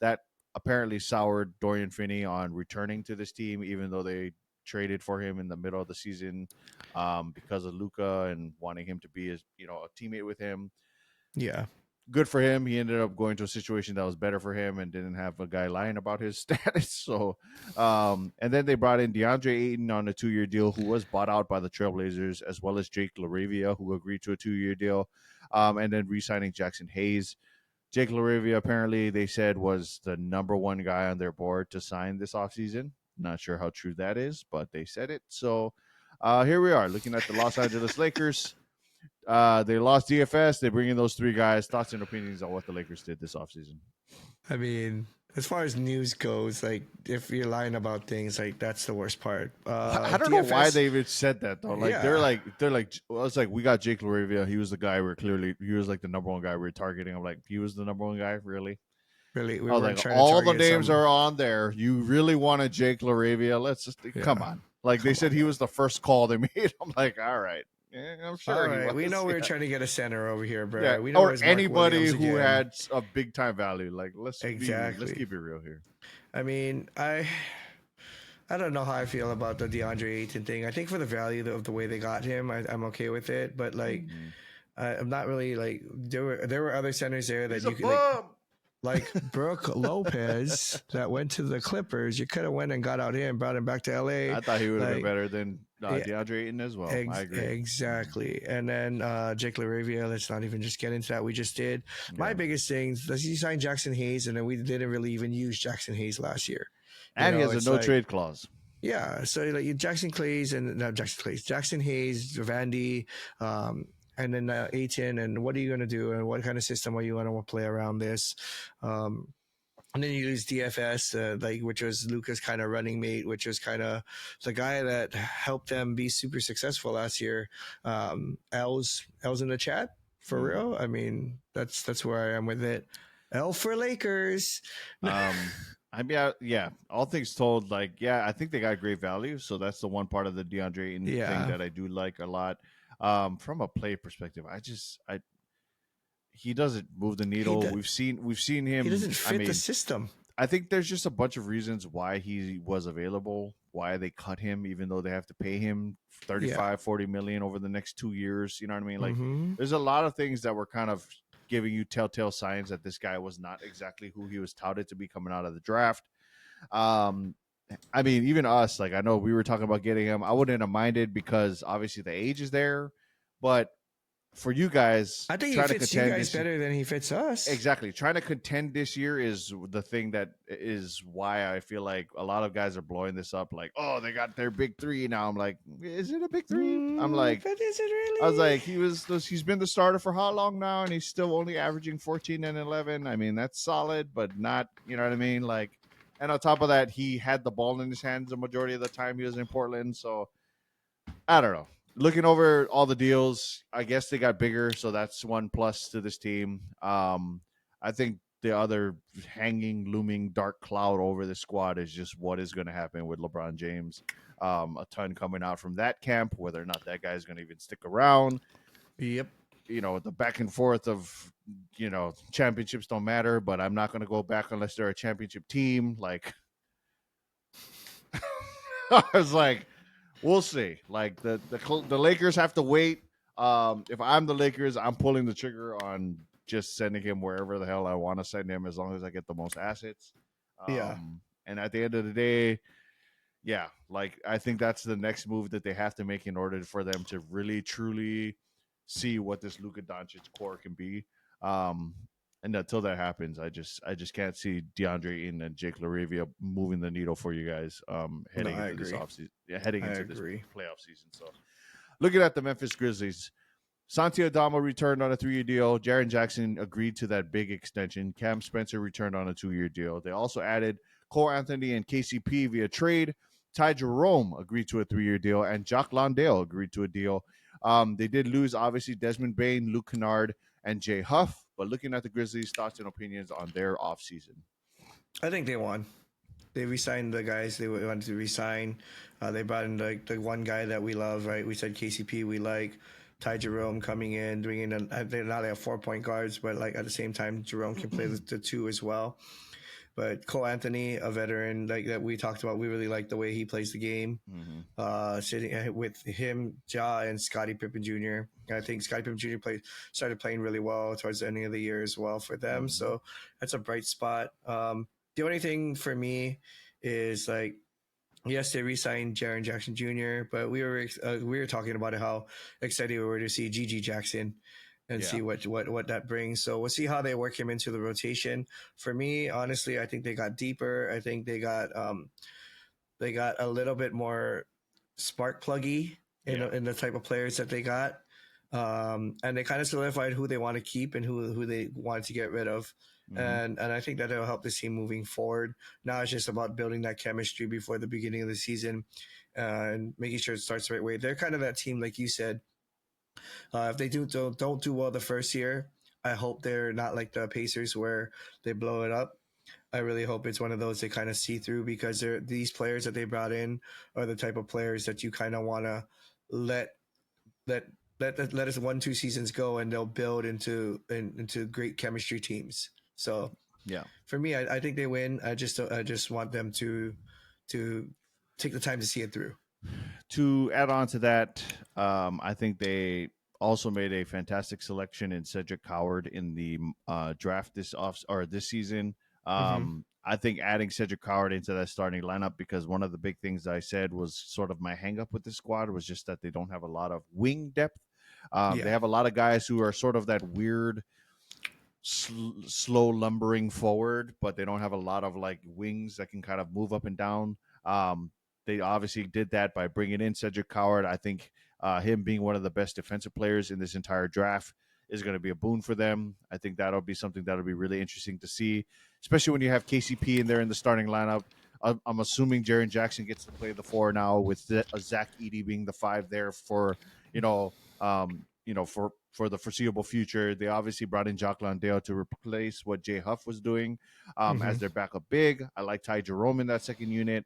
That apparently soured Dorian Finney on returning to this team, even though they traded for him in the middle of the season because of Luka and wanting him to be a teammate with him. Yeah. Good for him. He ended up going to a situation that was better for him and didn't have a guy lying about his status. So, and then they brought in DeAndre Ayton on a 2-year deal, who was bought out by the Trailblazers, as well as Jake LaRavia, who agreed to a 2-year deal, and then re-signing Jackson Hayes. Jake LaRavia, apparently, they said was the number one guy on their board to sign this offseason. Not sure how true that is, but they said it. So here we are looking at the Los Angeles Lakers. They lost DFS. They bring in those 3 guys. Thoughts and opinions on what the Lakers did this offseason? I mean, as far as news goes, like if you're lying about things, like that's the worst part. I don't know why they even said that though. Like they're like, well, it's like we got Jake LaRavia. He was the guy he was like the number one guy we were targeting. I'm like, he was the number one guy, really? Really, we were like, all the names are on there. You really wanted Jake LaRavia? Let's just come on. Like they said, he was the first call they made. I'm like, all right. Yeah, I'm sure. All right. We know we were trying to get a center over here, bro. Yeah. We know or anybody who had a big time value. Like let's keep it real here. I mean, I don't know how I feel about the DeAndre Ayton thing. I think for the value of the way they got him, I'm okay with it. But like, I'm not really like there were other centers there that you could like Brook Lopez that went to the Clippers. You could have went and got out here and brought him back to LA. I thought he would have been better than DeAndre Ayton as well. I agree. Exactly. And then Jake LaRavia, let's not even just get into that. We just did. Yeah. My biggest thing, he signed Jackson Hayes, and then we didn't really even use Jackson Hayes last year. And he has a no-trade clause. Yeah. So like Jackson Hayes, Vandy, and then Ayton, and what are you going to do, and what kind of system are you going to play around this? And then you use DFS, which was Luka's kind of running mate, which was kind of the guy that helped them be super successful last year. L's in the chat for real. I mean, that's where I am with it. L for Lakers. I mean, yeah. All things told, I think they got great value. So that's the one part of the DeAndre Ayton thing that I do like a lot. From a play perspective, he doesn't move the needle. We've seen him. He doesn't fit the system. I think there's just a bunch of reasons why he was available, why they cut him, even though they have to pay him 40 million over the next 2 years. You know what I mean? Like, there's a lot of things that were kind of giving you telltale signs that this guy was not exactly who he was touted to be coming out of the draft. I mean, even us, like, I know we were talking about getting him. I wouldn't have minded because obviously the age is there, but for you guys, I think he trying to fits you contend guys this year. better than he fits us. Exactly. Trying to contend this year is the thing that is why I feel like a lot of guys are blowing this up. Like, oh, they got their big three now. I'm like, is it a big three? I'm like, But is it I was really? like, he's been the starter for how long now, and he's still only averaging 14 and 11. I mean, that's solid, but not, you know what I mean? Like, and on top of that, he had the ball in his hands the majority of the time he was in Portland. So I don't know. Looking over all the deals, I guess they got bigger, so that's one plus to this team. I think the other hanging, looming dark cloud over the squad is just what is going to happen with LeBron James. A ton coming out from that camp, whether or not that guy's going to even stick around. Yep. You know, the back and forth of, championships don't matter, but I'm not going to go back unless they're a championship team. Like, I was like, we'll see. Like the Lakers have to wait. If I'm the Lakers, I'm pulling the trigger on just sending him wherever the hell I want to send him, as long as I get the most assets. Yeah. And at the end of the day, yeah, like I think that's the next move that they have to make in order for them to really truly see what this Luka Doncic core can be. Um, and until that happens, I just can't see DeAndre Ayton and Jake LaRavia moving the needle for you guys No, heading I into this agree. offseason, heading I into this agree. playoff season. So looking at the Memphis Grizzlies, Santi Adama returned on a 3-year deal. Jaren Jackson agreed to that big extension. Cam Spencer returned on a 2-year deal. They also added Cole Anthony and KCP via trade. Ty Jerome agreed to a 3-year deal, and Jock Landale agreed to a deal. They did lose, obviously, Desmond Bain, Luke Kennard, and Jay Huff. But looking at the Grizzlies, thoughts and opinions on their offseason. I think they won. They re-signed the guys they wanted to re-sign. They brought in like the one guy that we love, right? We said KCP we like. Ty Jerome coming in, bringing in. They're not like 4-point guards, but like at the same time, Jerome can play the two as well. But Cole Anthony, a veteran like that we talked about, we really like the way he plays the game. Sitting with him, Ja, and Scottie Pippen Jr. I think Scottie Pippen Jr. started playing really well towards the end of the year as well for them. So that's a bright spot. The only thing for me is like, yes, they re-signed Jaren Jackson Jr., but we were talking about how excited we were to see Gigi Jackson and see what that brings. So we'll see how they work him into the rotation. For me, honestly, I think they got deeper. I think they got a little bit more spark pluggy in the type of players that they got. And they kind of solidified who they want to keep and who they wanted to get rid of. And I think that it'll help the team moving forward. Now it's just about building that chemistry before the beginning of the season and making sure it starts the right way. They're kind of that team, like you said. If they don't do well the first year, I hope they're not like the Pacers where they blow it up. I really hope it's one of those they kind of see through, because these players that they brought in are the type of players that you kind of want to let let let us 1-2 seasons go, and they'll build into great chemistry teams. So Yeah. for me, I think they win. I just want them to take the time to see it through. To add on to that, I think they also made a fantastic selection in Cedric Howard in the draft this season. I think adding Cedric Howard into that starting lineup, because one of the big things I said was sort of my hang up with the squad was just that they don't have a lot of wing depth. They have a lot of guys who are sort of that weird, slow lumbering forward, but they don't have a lot of like wings that can kind of move up and down. They obviously did that by bringing in Cedric Howard. I think him being one of the best defensive players in this entire draft is going to be a boon for them. I think that'll be something that'll be really interesting to see, especially when you have KCP in there in the starting lineup. I'm assuming Jaren Jackson gets to play the 4 now, with Zach Edey being the 5 there for, for the foreseeable future. They obviously brought in Jock Landale to replace what Jay Huff was doing as their backup big. I like Ty Jerome in that second unit.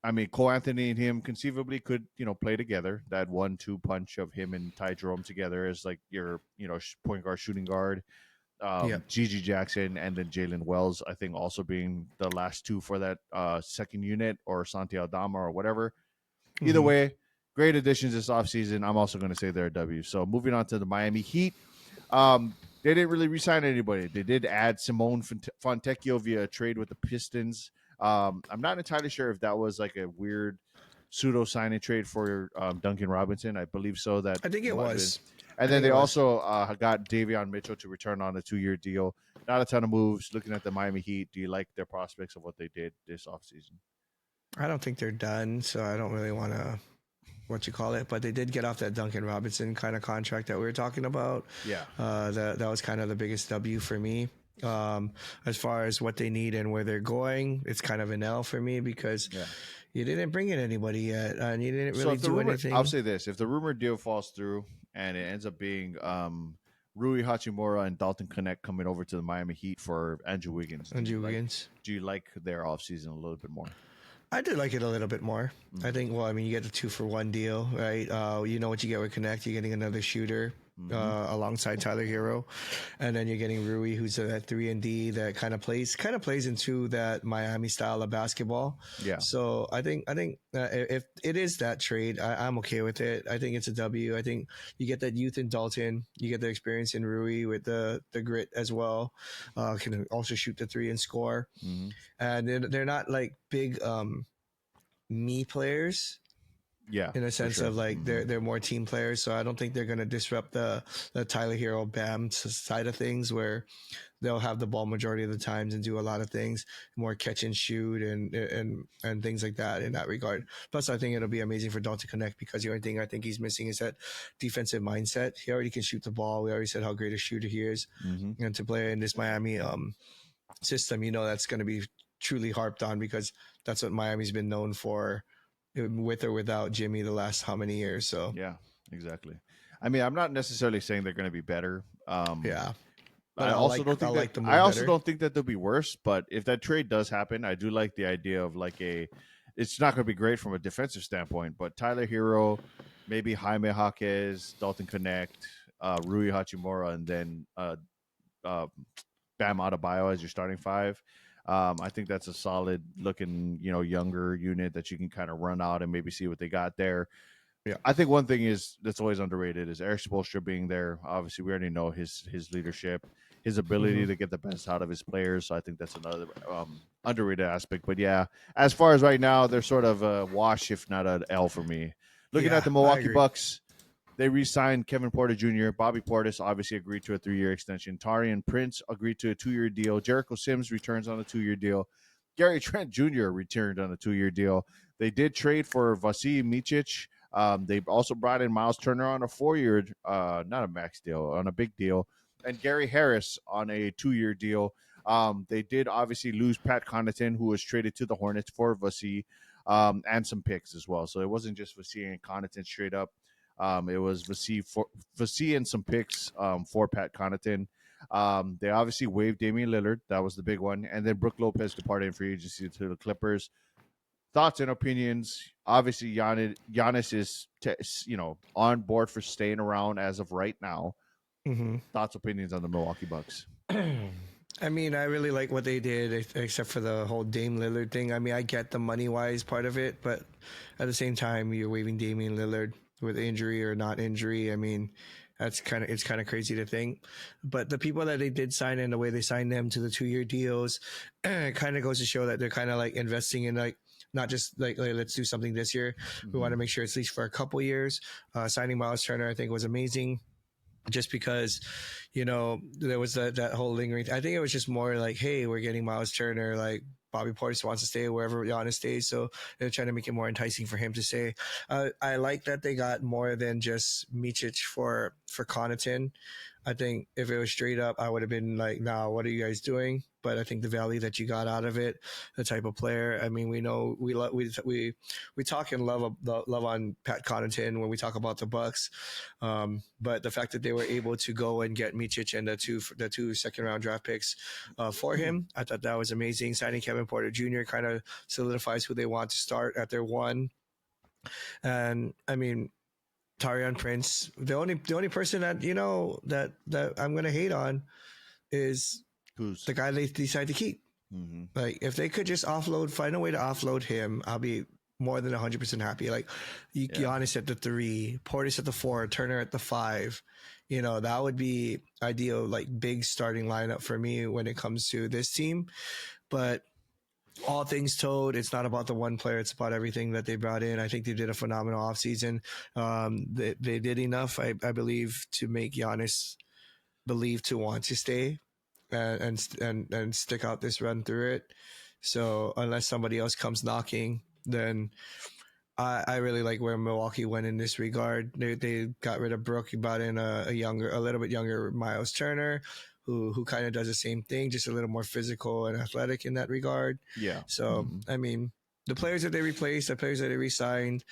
I mean, Cole Anthony and him conceivably could, play together. That 1-2 punch of him and Ty Jerome together as like your, point guard, shooting guard. Gigi Jackson and then Jalen Wells, I think, also being the last two for that second unit, or Santi Aldama or whatever. Either way, great additions this offseason. I'm also going to say they're a W. So moving on to the Miami Heat. They didn't really re-sign anybody. They did add Simone Fontecchio via a trade with the Pistons. I'm not entirely sure if that was like a weird pseudo signing trade for Duncan Robinson. I believe so. I think it was. And then they also got Davion Mitchell to return on a 2-year deal. Not a ton of moves. Looking at the Miami Heat, do you like their prospects of what they did this offseason? I don't think they're done, so I don't really want to but they did get off that Duncan Robinson kind of contract that we were talking about. Yeah. That was kind of the biggest W for me. As far as what they need and where they're going, it's kind of an L for me because you didn't bring in anybody yet, and you didn't really do anything. I'll say this: if the rumored deal falls through and it ends up being Rui Hachimura and Dalton Connect coming over to the Miami Heat for Andrew Wiggins, do you like their offseason a little bit more? I do like it a little bit more. I think, you get the 2-for-1 deal, right? You know what you get with Connect. You're getting another shooter alongside Tyler Hero. And then you're getting Rui, who's that 3-and-D that kind of plays into that Miami style of basketball. Yeah. So I think if it is that trade, I'm okay with it. I think it's a W. I think you get that youth in Dalton. You get the experience in Rui with the grit as well. Can also shoot the 3 and score. And they're not like big me players. Yeah, in a sense of like they're more team players, so I don't think they're going to disrupt the Tyler Hero Bam side of things where they'll have the ball majority of the times and do a lot of things, more catch and shoot and things like that in that regard. Plus, I think it'll be amazing for Dalton Connect because the only thing I think he's missing is that defensive mindset. He already can shoot the ball. We already said how great a shooter he is, and to play in this Miami system, that's going to be truly harped on because that's what Miami's been known for, with or without Jimmy the last how many years. So yeah, exactly. I mean, I'm not necessarily saying they're going to be better. But I also don't think that they'll be worse. But if that trade does happen, I do like the idea of it's not going to be great from a defensive standpoint, but Tyler Hero, maybe Jaime Jaquez, Dalton Connect, Rui Hachimura, and then Bam Adebayo as your starting 5. I think that's a solid looking, younger unit that you can kind of run out and maybe see what they got there. Yeah, I think one thing that's always underrated is Eric Spoelstra being there. Obviously, we already know his leadership, his ability to get the best out of his players. So I think that's another underrated aspect. But yeah, as far as right now, they're sort of a wash, if not an L for me. Looking at the Milwaukee Bucks, they re-signed Kevin Porter Jr. Bobby Portis obviously agreed to a 3-year extension. Taurean Prince agreed to a 2-year deal. Jericho Sims returns on a 2-year deal. Gary Trent Jr. returned on a 2-year deal. They did trade for Vasilij Micic. They also brought in Miles Turner on a 4-year, not a max deal, on a big deal. And Gary Harris on a 2-year deal. They did obviously lose Pat Connaughton, who was traded to the Hornets for Vasilij, and some picks as well. So it wasn't just Vasilij and Connaughton straight up. It was Vasilij and some picks for Pat Connaughton. They obviously waived Damian Lillard. That was the big one. And then Brook Lopez departed in free agency to the Clippers. Thoughts and opinions. Obviously, Giannis is on board for staying around as of right now. Thoughts, opinions on the Milwaukee Bucks. I mean, I really like what they did, except for the whole Dame Lillard thing. I mean, I get the money-wise part of it, but at the same time, you're waiving Damian Lillard with injury or not injury. I mean, it's kind of crazy to think. But the people that they did sign and the way they signed them to the 2-year deals, kind of goes to show that they're kind of like investing in not just like let's do something this year. We want to make sure it's at least for a couple years. Signing Miles Turner, I think, was amazing. Just because, there was that whole lingering. I think it was just more like, hey, we're getting Miles Turner. Like Bobby Portis wants to stay wherever Giannis stays, so they're trying to make it more enticing for him to stay. I like that they got more than just Micic for Connaughton. I think if it was straight up, I would have been like, "Nah, what are you guys doing?" But I think the value that you got out of it, the type of player. I mean, we know we talk and love on Pat Connaughton when we talk about the Bucks, but the fact that they were able to go and get Micic and the two second-round draft picks for him, I thought that was amazing. Signing Kevin Porter Jr. kind of solidifies who they want to start at their 1. And I mean, Taurean Prince, the only person that that I'm gonna hate on is the guy they decide to keep. Like if they could just find a way to offload him, I'll be more than 100% happy. Like Giannis at the 3, Portis at the 4, Turner at the 5. That would be ideal, like big starting lineup for me when it comes to this team. But all things told, it's not about the one player; it's about everything that they brought in. I think they did a phenomenal offseason. They did enough, I believe, to make Giannis believe to want to stay and stick out this run through it. So unless somebody else comes knocking, then I really like where Milwaukee went in this regard. They got rid of Brooke, brought in a little bit younger Miles Turner, who kind of does the same thing, just a little more physical and athletic in that regard. Yeah. So I mean, the players that they replaced, the players that they re-signed,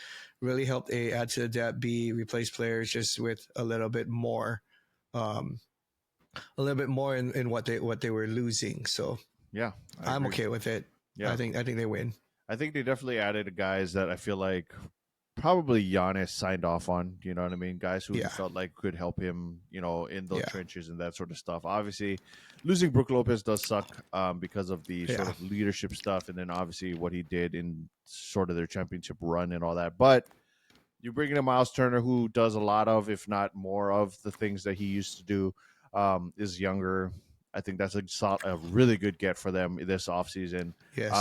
really helped A, add to the depth, B, replace players just with a little bit more, um, in what they were losing. So Yeah, I'm okay with it. Yeah, I think they win. I think they definitely added guys that I feel like probably Giannis signed off on. You know what I mean? Guys who he felt like could help him, in those trenches and that sort of stuff. Obviously, losing Brook Lopez does suck because of the sort of leadership stuff, and then obviously what he did in sort of their championship run and all that. But you bring in a Miles Turner who does a lot of, if not more of, the things that he used to do. Is younger. I think that's a really good get for them this offseason. Yes.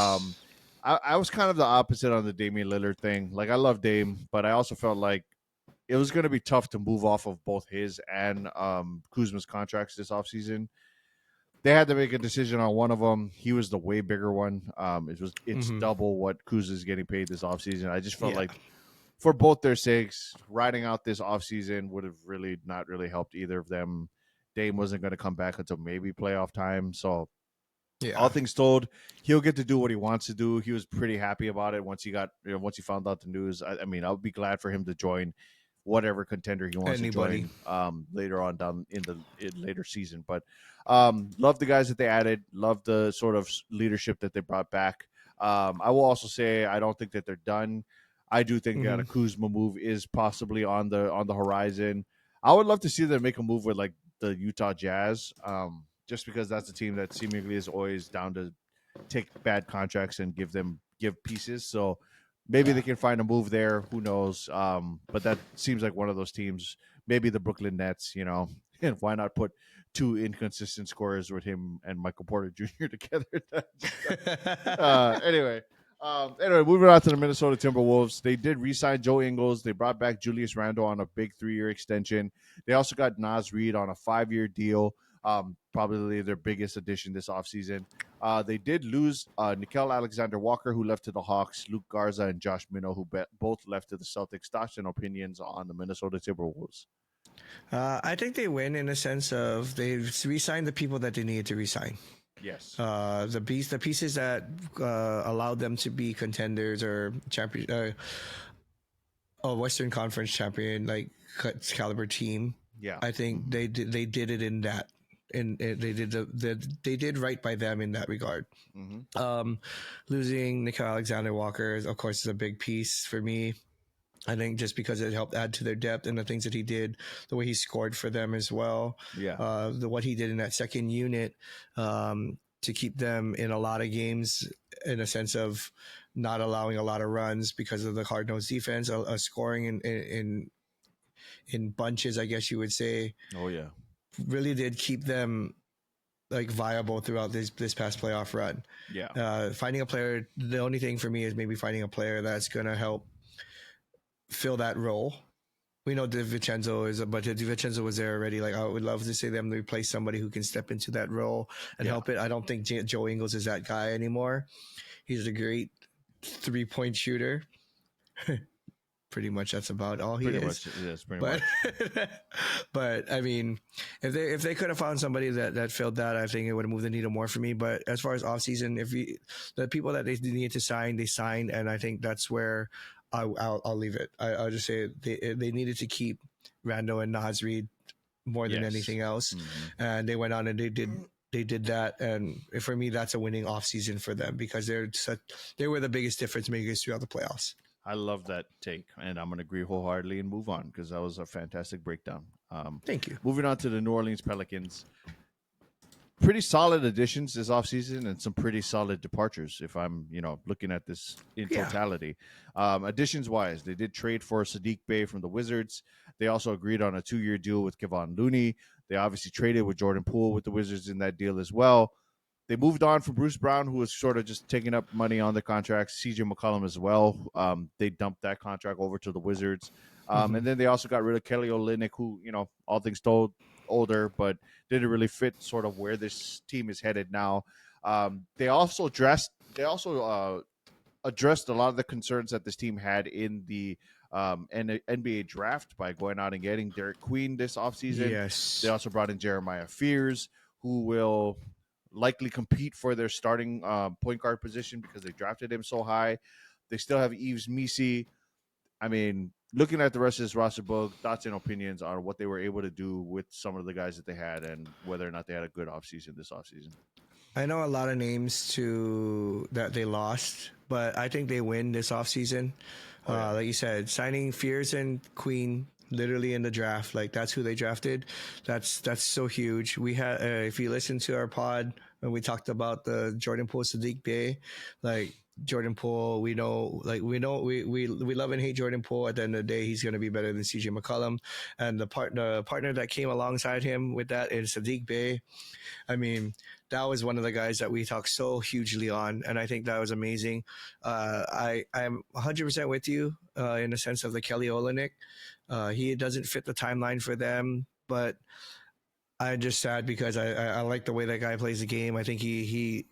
I was kind of the opposite on the Damian Lillard thing. Like, I love Dame, but I also felt like it was going to be tough to move off of both his and Kuzma's contracts this offseason. They had to make a decision on one of them. He was the way bigger one. It's double what Kuz is getting paid this offseason. I just felt like for both their sakes, riding out this offseason would have really not really helped either of them. Dame wasn't going to come back until maybe playoff time. So all things told, he'll get to do what he wants to do. He was pretty happy about it once he found out the news. I mean, I would be glad for him to join whatever contender he wants to join later on down in the later season. But love the guys that they added. Love the sort of leadership that they brought back. I will also say I don't think that they're done. I do think that a Kuzma move is possibly on the horizon. I would love to see them make a move with like the Utah Jazz, just because that's a team that seemingly is always down to take bad contracts and give pieces. So maybe they can find a move there. Who knows? But that seems like one of those teams. Maybe the Brooklyn Nets, and why not put two inconsistent scorers with him and Michael Porter Jr. together? Anyway, moving on to the Minnesota Timberwolves. They did re-sign Joe Ingles. They brought back Julius Randle on a big 3-year extension. They also got Naz Reid on a 5-year deal. Probably their biggest addition this offseason. They did lose Nickeil Alexander-Walker, who left to the Hawks, Luke Garza, and Josh Minnow, who both left to the Celtics. Thoughts and opinions on the Minnesota Timberwolves? I think they win in a sense of they've re-signed the people that they needed to re-sign. Yes. The pieces that allowed them to be contenders or champion, Western Conference champion, like caliber team. Yeah. I think they did it in that. And they did right by them in that regard. Losing Nickeil Alexander-Walker, of course, is a big piece for me. I think just because it helped add to their depth and the things that he did, the way he scored for them as well. Yeah. What he did in that second unit to keep them in a lot of games in a sense of not allowing a lot of runs because of the hard-nosed defense, scoring in bunches, I guess you would say. Oh, yeah. Really did keep them like viable throughout this past playoff run. Yeah. Finding a player, the only thing for me is maybe finding a player that's going to help fill that role. We know DiVincenzo but DiVincenzo was there already. Like, I would love to see them replace somebody who can step into that role and help it. I don't think Joe Ingles is that guy anymore. He's a great 3-point shooter. Pretty much that's about all he is. But I mean, if they could have found somebody that filled that, I think it would have moved the needle more for me. But as far as offseason, the people that they needed to sign, they signed, and I think that's where I'll leave it. I'll just say they needed to keep Randle and Naz Reid more than anything else, and they went on and they did that, and for me, that's a winning offseason for them because they were the biggest difference makers throughout the playoffs. I love that take, and I'm going to agree wholeheartedly and move on because that was a fantastic breakdown. Thank you. Moving on to the New Orleans Pelicans. Pretty solid additions this offseason and some pretty solid departures if I'm, looking at this in totality. Additions-wise, they did trade for Sadiq Bey from the Wizards. They also agreed on a 2-year deal with Kevon Looney. They obviously traded with Jordan Poole with the Wizards in that deal as well. They moved on from Bruce Brown, who was sort of just taking up money on the contract. CJ McCollum as well. They dumped that contract over to the Wizards. Mm-hmm. And then they also got rid of Kelly Olynyk, who, all things told, older, but didn't really fit sort of where this team is headed now. They also addressed a lot of the concerns that this team had in the NBA draft by going out and getting Derek Queen this offseason. They Yes. also brought in Jeremiah Fears, who will likely compete for their starting point guard position because they drafted him so high. They still have Yves Missi. I mean, looking at the rest of this roster book, thoughts and opinions on what they were able to do with some of the guys that they had and whether or not they had a good offseason this offseason. I know a lot of names that they lost, but I think they win this offseason. Like you said, signing Fears and Queen literally in the draft, like that's who they drafted. That's so huge. We had if you listen to our pod when we talked about the Jordan Poole Sadiq Bey, like Jordan Poole, we love and hate Jordan Poole. At the end of the day, he's going to be better than CJ McCollum, and the partner that came alongside him with that is Sadiq Bey. I mean, that was one of the guys that we talked so hugely on, and I think that was amazing. I'm 100% with you in the sense of the Kelly Olynyk. He doesn't fit the timeline for them, but I'm just sad because I like the way that guy plays the game. I think he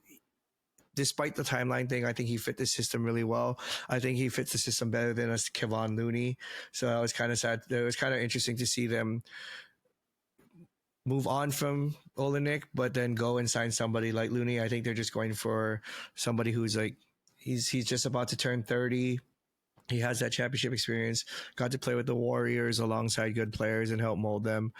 despite the timeline thing, I think he fit the system really well. I think he fits the system better than us Kevon Looney. So I was kind of sad. It was kind of interesting to see them move on from Olenek, but then go and sign somebody like Looney. I think they're just going for somebody who's like he's just about to turn 30. He has that championship experience, got to play with the Warriors alongside good players and help mold them.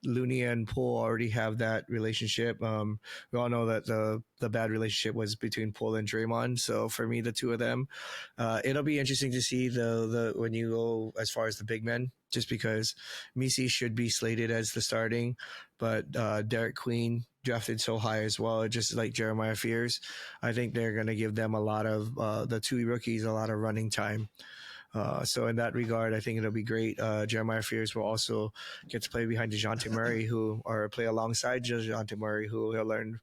Looney and Poole already have that relationship. We all know that the bad relationship was between Poole and Draymond. So for me, the two of them, it'll be interesting to see the when you go as far as the big men, just because Misi should be slated as the starting, but Derek Queen drafted so high as well, just like Jeremiah Fears. I think they're going to give them a lot of the two rookies a lot of running time. So in that regard, I think it'll be great. Jeremiah Fears will also get to play behind DeJounte Murray, or play alongside DeJounte Murray, who he'll learn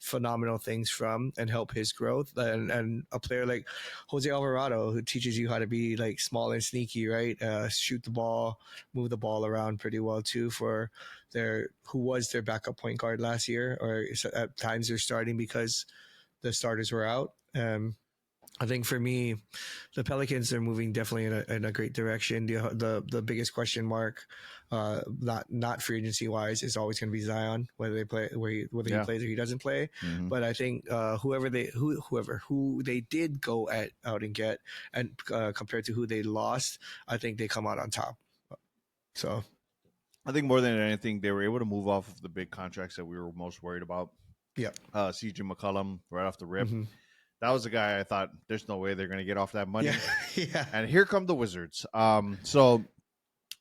phenomenal things from and help his growth. And a player like Jose Alvarado, who teaches you how to be like small and sneaky, right? Shoot the ball, move the ball around pretty well too, for who was their backup point guard last year, or at times they're starting because the starters were out. I think for me, the Pelicans are moving definitely in a great direction. The biggest question mark, not free agency wise, is always going to be Zion, whether he plays or he doesn't play. Mm-hmm. But I think who they did go out and get, and compared to who they lost, I think they come out on top. So I think more than anything, they were able to move off of the big contracts that we were most worried about. Yeah, CJ McCollum right off the rip. Mm-hmm. That was the guy I thought there's no way they're going to get off that money. Yeah. And here come the Wizards. So,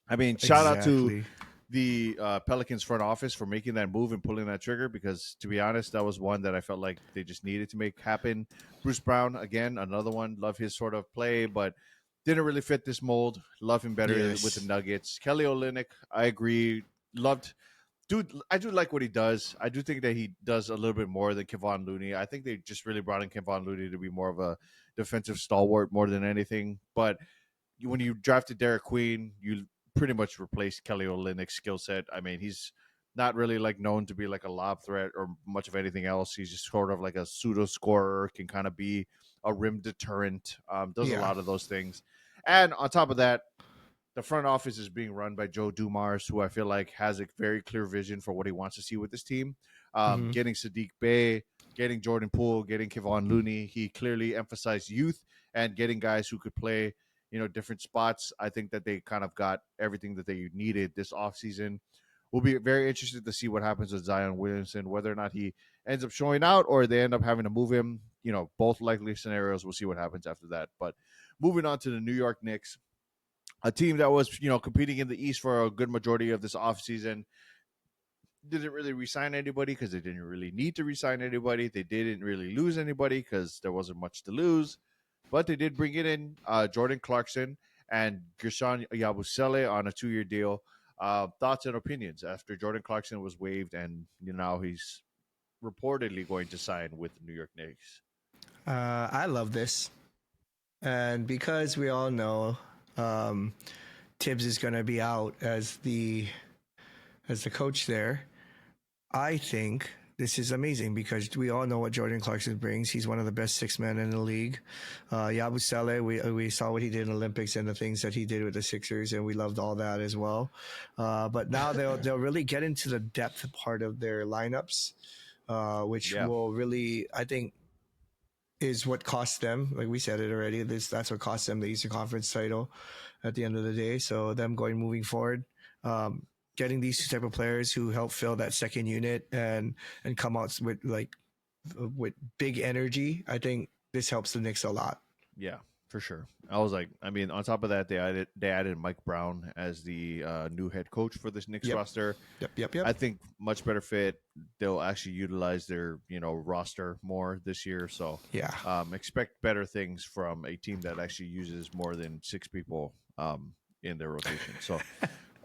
I mean, shout out to the Pelicans front office for making that move and pulling that trigger, because to be honest, that was one that I felt like they just needed to make happen. Bruce Brown, again, another one. Love his sort of play, but didn't really fit this mold. Love him better with the Nuggets. Kelly Olynyk, I agree. Dude, I do like what he does. I do think that he does a little bit more than Kevon Looney. I think they just really brought in Kevon Looney to be more of a defensive stalwart more than anything. But when you drafted Derek Queen, you pretty much replaced Kelly Olynyk's skill set. I mean, he's not really like known to be like a lob threat or much of anything else. He's just sort of like a pseudo scorer, can kind of be a rim deterrent, does a lot of those things. And on top of that, the front office is being run by Joe Dumars, who I feel like has a very clear vision for what he wants to see with this team. Getting Sadiq Bey, getting Jordan Poole, getting Kevon Looney. He clearly emphasized youth and getting guys who could play, different spots. I think that they kind of got everything that they needed this offseason. We'll be very interested to see what happens with Zion Williamson, whether or not he ends up showing out or they end up having to move him. Both likely scenarios. We'll see what happens after that. But moving on to the New York Knicks, a team that was, competing in the East for a good majority of this offseason, didn't really re-sign anybody because they didn't really need to re-sign anybody. They didn't really lose anybody because there wasn't much to lose. But they did bring in Jordan Clarkson and Gershon Yabusele on a 2-year deal. Thoughts and opinions after Jordan Clarkson was waived and now he's reportedly going to sign with the New York Knicks. I love this, and because we all know Tibbs is going to be out as the coach there, I think this is amazing because we all know what Jordan Clarkson brings. He's one of the best six men in the league. Yabusele, we saw what he did in the Olympics and the things that he did with the Sixers, and we loved all that as well. But now they'll really get into the depth part of their lineups, which will really, I think, is what cost them. Like we said it already. That's what cost them the Eastern Conference title at the end of the day. So them moving forward. Getting these two type of players who help fill that second unit and come out with big energy, I think this helps the Knicks a lot. Yeah, for sure. On top of that, they added Mike Brown as the new head coach for this Knicks roster. Yep. I think much better fit. They'll actually utilize their roster more this year. So expect better things from a team that actually uses more than 6 people in their rotation. So.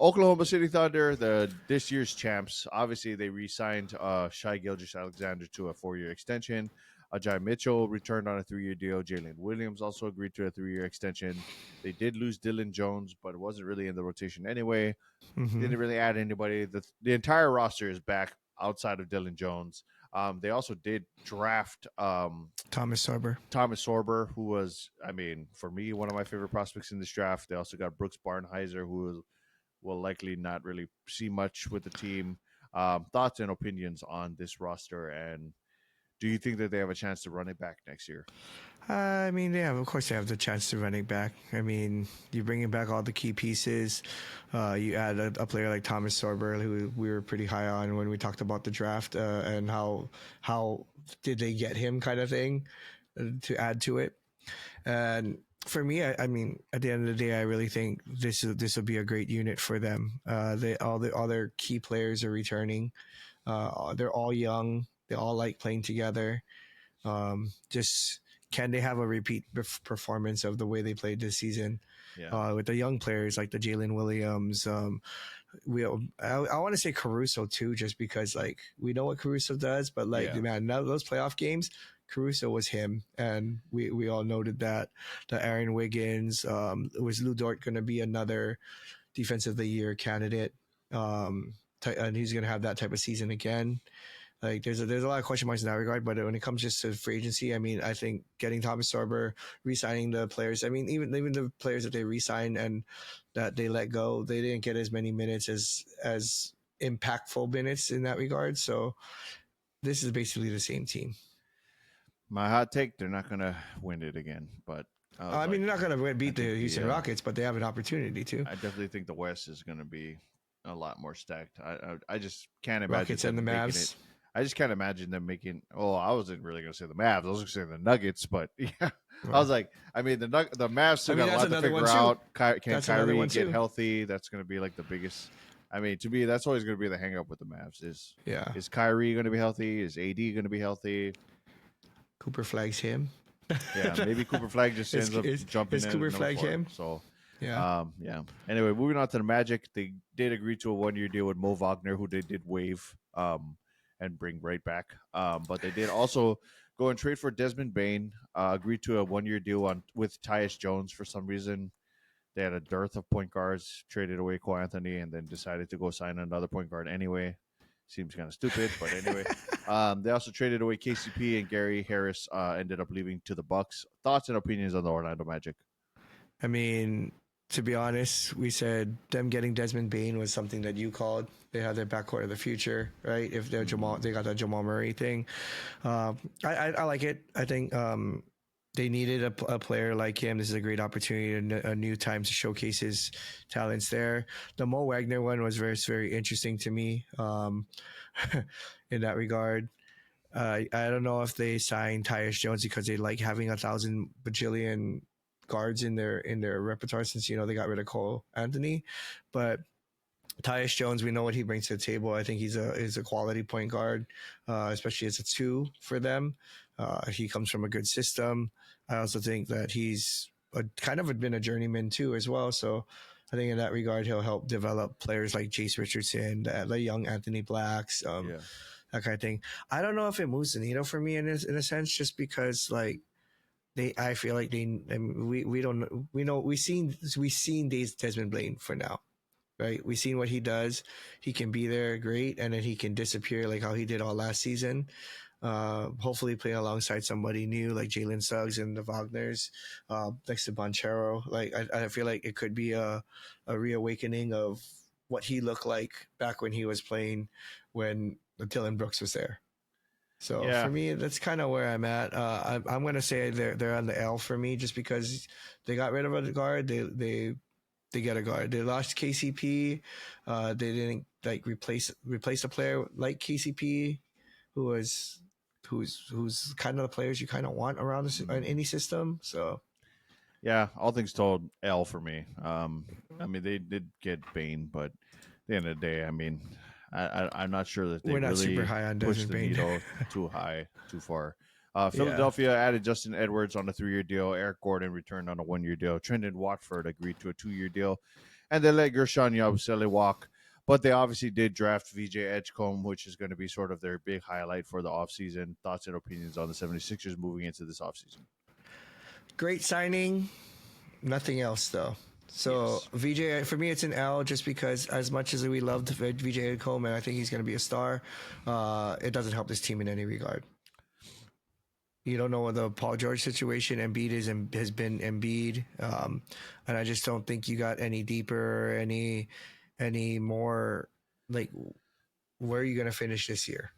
Oklahoma City Thunder, this year's champs. Obviously, they re-signed Shai Gilgeous-Alexander to a 4-year extension. Ajay Mitchell returned on a 3-year deal. Jalen Williams also agreed to a 3-year extension. They did lose Dylan Jones, but it wasn't really in the rotation anyway. Didn't really add anybody. The entire roster is back outside of Dylan Jones. They also did draft Thomas Sorber, who was, for me, one of my favorite prospects in this draft. They also got Brooks Barnheiser, who will likely not really see much with the team. Thoughts and opinions on this roster, and do you think that they have a chance to run it back next year? Of course they have the chance to run it back. You bring back all the key pieces. You add a player like Thomas Sorber, who we were pretty high on when we talked about the draft and how did they get him kind of thing to add to it. And for me, at the end of the day, I really think this will be a great unit for them. All their key players are returning. They're all young. They all like playing together. Just can they have a repeat performance of the way they played this season? With the young players like the Jalen Williams. I want to say Caruso too, just because we know what Caruso does, but now those playoff games, Caruso was him, and we all noted that. The Aaron Wiggins, was Lou Dort going to be another Defensive of the Year candidate? And he's going to have that type of season again. There's a lot of question marks in that regard, but when it comes just to free agency, I think getting Thomas Sorber, re-signing the players, even the players that they re-signed and that they let go, they didn't get as many minutes as impactful minutes in that regard. So this is basically the same team. My hot take: they're not going to win it again, but they're not going to beat the Houston Rockets, but they have an opportunity to. I definitely think the West is going to be a lot more stacked. I just can't imagine Rockets and the Mavs. I just can't imagine them making. Oh, I wasn't really going to say the Mavs. I was going to say the Nuggets, but yeah, I was like, the Mavs still got a lot to figure out. Can Kyrie get healthy? That's going to be the biggest. To me, that's always going to be the hang up with the Mavs. Is Kyrie going to be healthy? Is AD going to be healthy? Cooper Flagg's him. Yeah, maybe Cooper Flagg just ends up jumping in. Is Cooper Flagg him? So. Yeah. Anyway, moving on to the Magic, they did agree to a 1-year deal with Mo Wagner, who they did waive and bring right back. But they did also go and trade for Desmond Bane. Agreed to a 1-year deal with Tyus Jones for some reason. They had a dearth of point guards, traded away Cole Anthony, and then decided to go sign another point guard anyway. Seems kind of stupid, but anyway. They also traded away KCP, and Gary Harris ended up leaving to the Bucks. Thoughts and opinions on the Orlando Magic? To be honest, we said them getting Desmond Bane was something that you called. They have their backcourt of the future, right? If they're they got that Jamal Murray thing. I like it. I think they needed a player like him. This is a great opportunity and a new time to showcase his talents there. The Mo Wagner one was very, very interesting to me in that regard. I don't know if they signed Tyus Jones because they like having 1,000 bajillion guards in their repertoire since they got rid of Cole Anthony, but Tyus Jones, we know what he brings to the table. I think he's a quality point guard, especially as a 2 for them. He comes from a good system. I also think that he's been a journeyman too as well. So I think in that regard he'll help develop players like Jace Richardson, the young Anthony Blacks. that kind of thing. I don't know if it moves the needle for me in a sense, just because like I feel like I mean, we don't we know we've seen Desmond Blaine for now, right? We've seen what he does. He can be there, great, and then he can disappear like how he did all last season. Hopefully playing alongside somebody new like Jalen Suggs and the Wagners, next to Bonchero. Like I feel like it could be a reawakening of what he looked like back when he was playing when Dylan Brooks was there. So Yeah. for me, that's kind of where I'm at. I'm gonna say they're on the L for me, just because they got rid of a guard. They get a guard. They lost KCP. They didn't like replace a player like KCP, who's kind of the players you kind of want around in any system. So Yeah, all things told, L for me. I mean, they did get Bane, but at the end of the day, I mean, I'm not sure that they we're not super really high on pushed Desmond the Bain. needle too high, too far. Yeah. Philadelphia added Justin Edwards on a 3-year deal. Eric Gordon returned on a 1-year deal. Trendon Watford agreed to a 2-year deal. And they let Gershon Yabusele walk. But they obviously did draft VJ Edgecombe, which is going to be sort of their big highlight for the offseason. Thoughts and opinions on the 76ers moving into this offseason? Great signing. Nothing else though. So Yes. VJ, for me, it's an L, just because as much as we loved VJ Coleman, I think he's going to be a star. It doesn't help this team in any regard. You don't know what the Paul George situation. Embiid has been Embiid, and I just don't think you got any deeper, any more like where are you going to finish this year?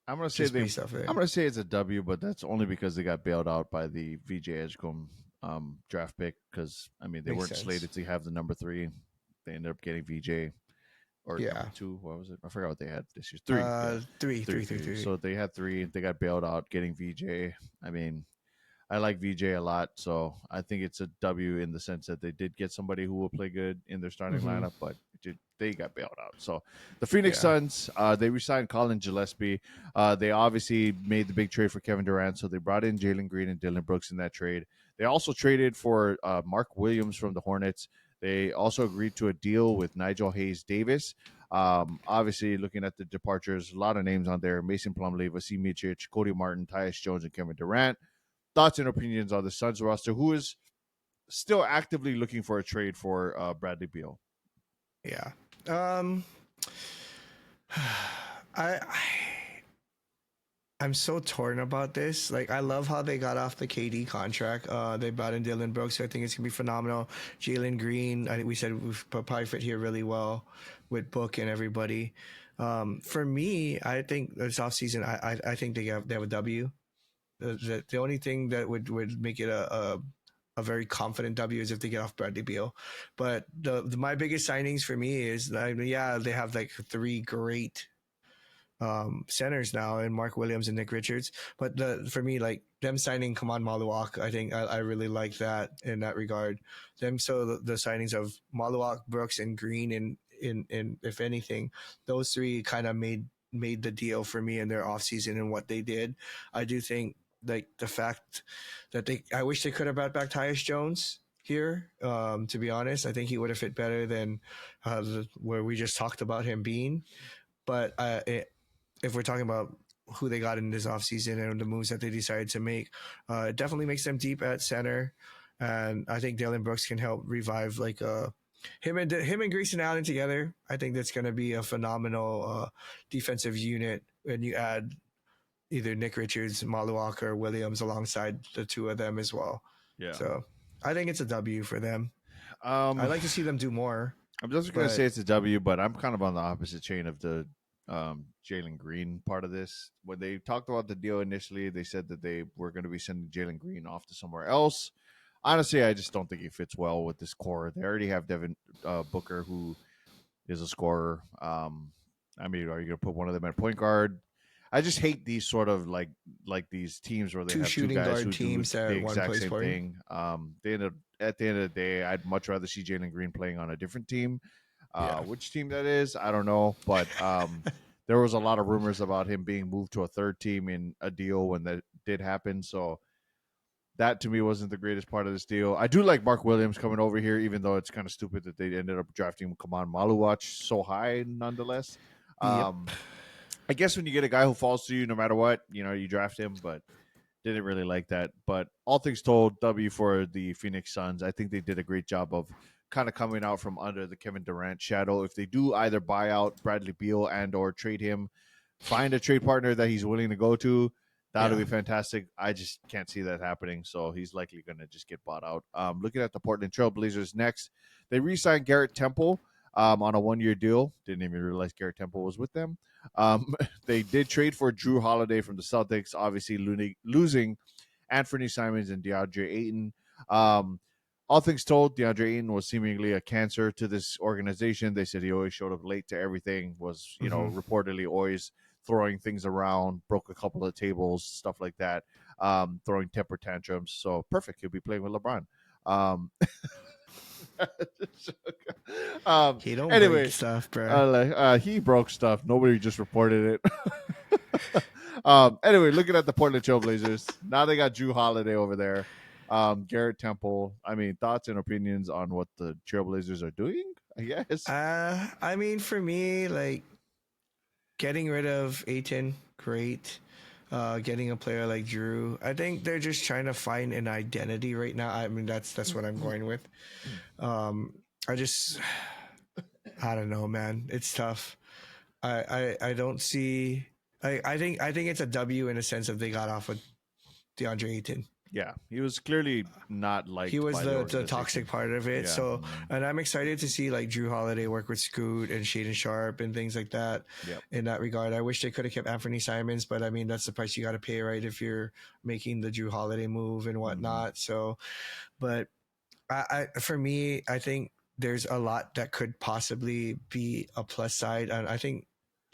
I'm gonna say Just they. based off of it. I'm gonna say it's a W, but that's only because they got bailed out by the VJ Edgecombe draft pick. Because I mean, they Makes weren't sense. slated to have the number 3. They ended up getting VJ or Yeah. number 2. What was it? I forgot what they had this year. 3. Yeah, three. 3. So they had 3. They got bailed out getting VJ. I mean, I like VJ a lot, so I think it's a W in the sense that they did get somebody who will play good in their starting Mm-hmm. lineup, but they got bailed out. So the Phoenix Yeah. Suns, they re-signed Colin Gillespie. They obviously made the big trade for Kevin Durant, so they brought in Jalen Green and Dylan Brooks in that trade. They also traded for Mark Williams from the Hornets. They also agreed to a deal with Nigel Hayes Davis. Obviously, looking at the departures, a lot of names on there: Mason Plumlee, Vasim Mičić, Cody Martin, Tyus Jones, and Kevin Durant. Thoughts and opinions on the Suns roster, who is still actively looking for a trade for Bradley Beal? Yeah. I I'm so torn about this. Like, I love how they got off the KD contract. They brought in Dylan Brooks, so I think it's gonna be phenomenal. Jalen Green, I think we said we've probably fit here really well with Book and everybody. For me, I think this offseason, I think they have a W. The only thing that would make it a very confident W is if they get off Bradley Beal. But my biggest signings for me is, I mean, yeah, they have like 3 great centers now, and Mark Williams and Nick Richards. But for me, like them signing Kaman Maluak, I think I really like that in that regard. The signings of Maluak, Brooks, and Green, in if anything, those 3 kind of made the deal for me in their offseason and what they did. I do think like the fact that I wish they could have brought back Tyus Jones here. To be honest, I think he would have fit better than where we just talked about him being. But if we're talking about who they got in this offseason and the moves that they decided to make, it definitely makes them deep at center. And I think Dylan Brooks can help revive like him and Grayson Allen together. I think that's going to be a phenomenal defensive unit when you add either Nick Richards, Maluak, or Williams alongside the 2 of them as well. Yeah. So I think it's a W for them. I'd I'd like to see them do more. I'm just going to say it's a W, but I'm kind of on the opposite chain of the Jalen Green part of this. When they talked about the deal initially, they said that they were going to be sending Jalen Green off to somewhere else. Honestly, I just don't think he fits well with this core. They already have Devin Booker, who is a scorer. I mean, are you going to put one of them at point guard? I just hate these sort of like these teams where they 2 have 2 shooting guys guard who do teams the that one exact plays same for. thing. They end up at the end of the day, I'd much rather see Jalen Green playing on a different team. Which team that is, I don't know, but there was a lot of rumors about him being moved to a third team in a deal when that did happen. So that to me wasn't the greatest part of this deal. I do like Mark Williams coming over here, even though it's kind of stupid that they ended up drafting Kaman Maluach so high nonetheless. Yep. I guess when you get a guy who falls to you, no matter what, you draft him, but didn't really like that. But all things told, W for the Phoenix Suns. I think they did a great job of kind of coming out from under the Kevin Durant shadow. If they do either buy out Bradley Beal and or trade him, find a trade partner that he's willing to go to, that'll Yeah. be fantastic. I just can't see that happening, so he's likely going to just get bought out. Looking at the Portland Trail Blazers next, they re-signed Garrett Temple on a one-year deal. Didn't even realize Garrett Temple was with them. They did trade for Drew Holiday from the Celtics, obviously losing Anthony Simons and DeAndre Ayton. All things told, DeAndre Ayton was seemingly a cancer to this organization. They said he always showed up late to everything, was, reportedly always throwing things around, broke a couple of tables, stuff like that, throwing temper tantrums. So perfect. He'll be playing with LeBron. Um, He don't break anyway, stuff, bro. he broke stuff. Nobody just reported it. Anyway, looking at the Portland Trailblazers, now they got Drew Holiday over there. Garrett Temple. I mean, thoughts and opinions on what the Trailblazers are doing? I guess. I mean, for me, like getting rid of Aiton, great. Getting a player like Drew, I think they're just trying to find an identity right now. I mean, that's what I'm going with. I just, I don't know, man. It's tough. I don't see. I think it's a W in a sense of they got off with DeAndre Ayton. Yeah, he was clearly not He liked was by the the organization. toxic part of it. Yeah. So, and I'm excited to see like Drew Holiday work with Scoot and Shaden Sharp and things like that. Yep. In that regard, I wish they could have kept Anthony Simons, but I mean that's the price you got to pay, right? If you're making the Drew Holiday move and whatnot. So, but for me, I think there's a lot that could possibly be a plus side, and I think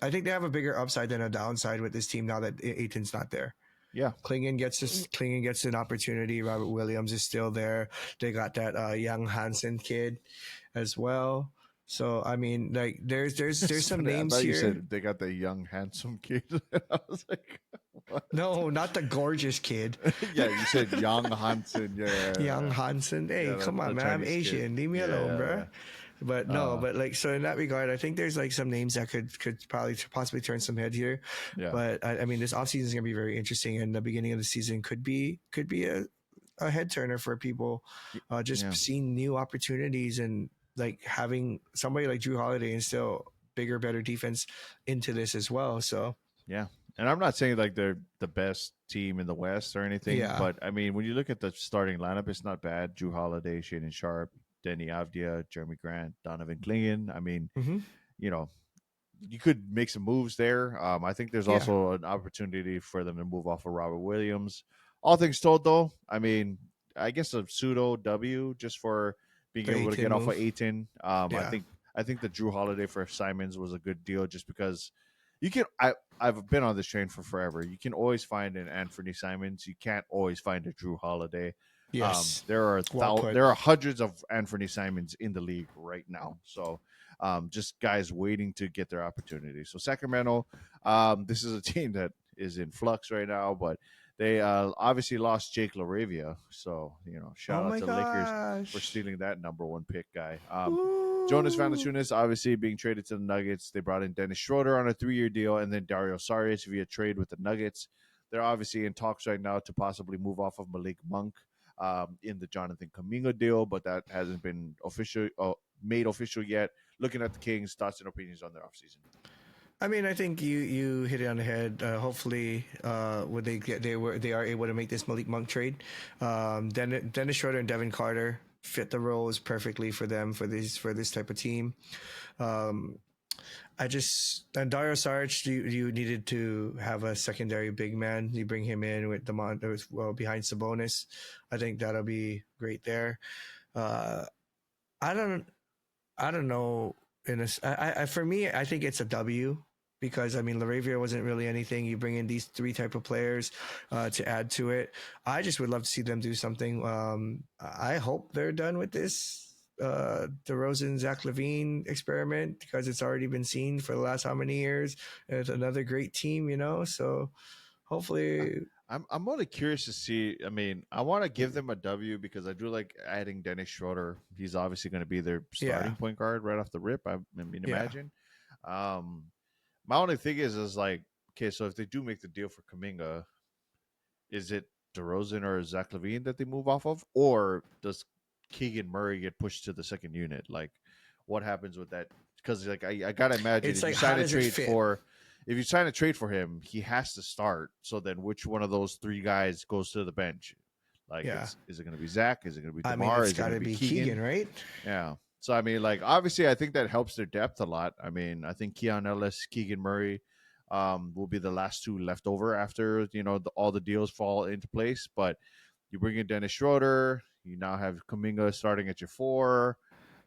they have a bigger upside than a downside with this team now that Aiton's not there. Yeah. Klingon gets an opportunity. Robert Williams is still there. They got that young Hansen kid as well. So I mean, like there's some names I thought here. you said they got the young handsome kid. I was like, what? No, not the gorgeous kid. Yeah, you said young Hansen. Yeah. Young Hansen. Hey, Yeah, come on, the man. I'm Chinese Asian. kid. Leave me alone, bro. Yeah. But no, but like so in that regard, I think there's like some names that could probably possibly turn some head here. Yeah. But I mean, this offseason is gonna be very interesting, and the beginning of the season could be a head turner for people. Just seeing new opportunities and like having somebody like Drew Holiday instill bigger, better defense into this as well. So yeah. And I'm not saying like they're the best team in the West or anything, Yeah. but I mean, when you look at the starting lineup, it's not bad. Drew Holiday, Shaden Sharp, Denny Avdia, Jeremy Grant, Donovan Klingon. I mean, you know, you could make some moves there. I think there's also an opportunity for them to move off of Robert Williams. All things told, though, I mean, I guess a pseudo W just for being The able to 18 get off move. of 18. Yeah. I think the Drew Holiday for Simons was a good deal just because you can. I've been on this train for forever. You can always find an Anthony Simons. You can't always find a Drew Holiday. Yes. There are Well put. there are hundreds of Anthony Simons in the league right now. So just guys waiting to get their opportunity. So Sacramento, this is a team that is in flux right now, but they obviously lost Jake LaRavia. So shout out to the Lakers for stealing that number one pick guy. Jonas Valanciunas obviously being traded to the Nuggets. They brought in Dennis Schroeder on a 3-year deal, and then Dario Saric via trade with the Nuggets. They're obviously in talks right now to possibly move off of Malik Monk in the Jonathan Kuminga deal, but that hasn't been made official yet. Looking at the Kings, thoughts and opinions on their offseason. I mean, I think you hit it on the head. Hopefully, would they are able to make this Malik Monk trade. Dennis Schroeder and Devin Carter fit the roles perfectly for them for this type of team. And Dario Saric, you needed to have a secondary big man. You bring him in with behind Sabonis. I think that'll be great there. I don't know. For me, I think it's a W because I mean LaRavia wasn't really anything. You bring in these 3 type of players to add to it. I just would love to see them do something. I hope they're done with this DeRozan Zach LaVine experiment because it's already been seen for the last how many years. And it's another great team, So hopefully. I'm really curious to see. I mean, I want to give them a W because I do like adding Dennis Schroeder. He's obviously going to be their starting point guard right off the rip. I mean, imagine. My only thing is like, okay, so if they do make the deal for Kaminga, is it DeRozan or Zach LaVine that they move off of, or does Keegan Murray get pushed to the second unit? Like, what happens with that? Because like I gotta imagine It's if you like, how sign a does it trade fit? for, if you sign a trade for him, he has to start. So then, which one of those three guys goes to the bench? Like, Yeah. is it going to be Zach? Is it going to be I mean, DeMar? it's Is it got going to to be be Keegan? Keegan, right? Yeah. So I mean, like obviously, I think that helps their depth a lot. I mean, I think Keon Ellis, Keegan Murray, will be the last two left over after all the deals fall into place. But you bring in Dennis Schroeder. You now have Kuminga starting at your four.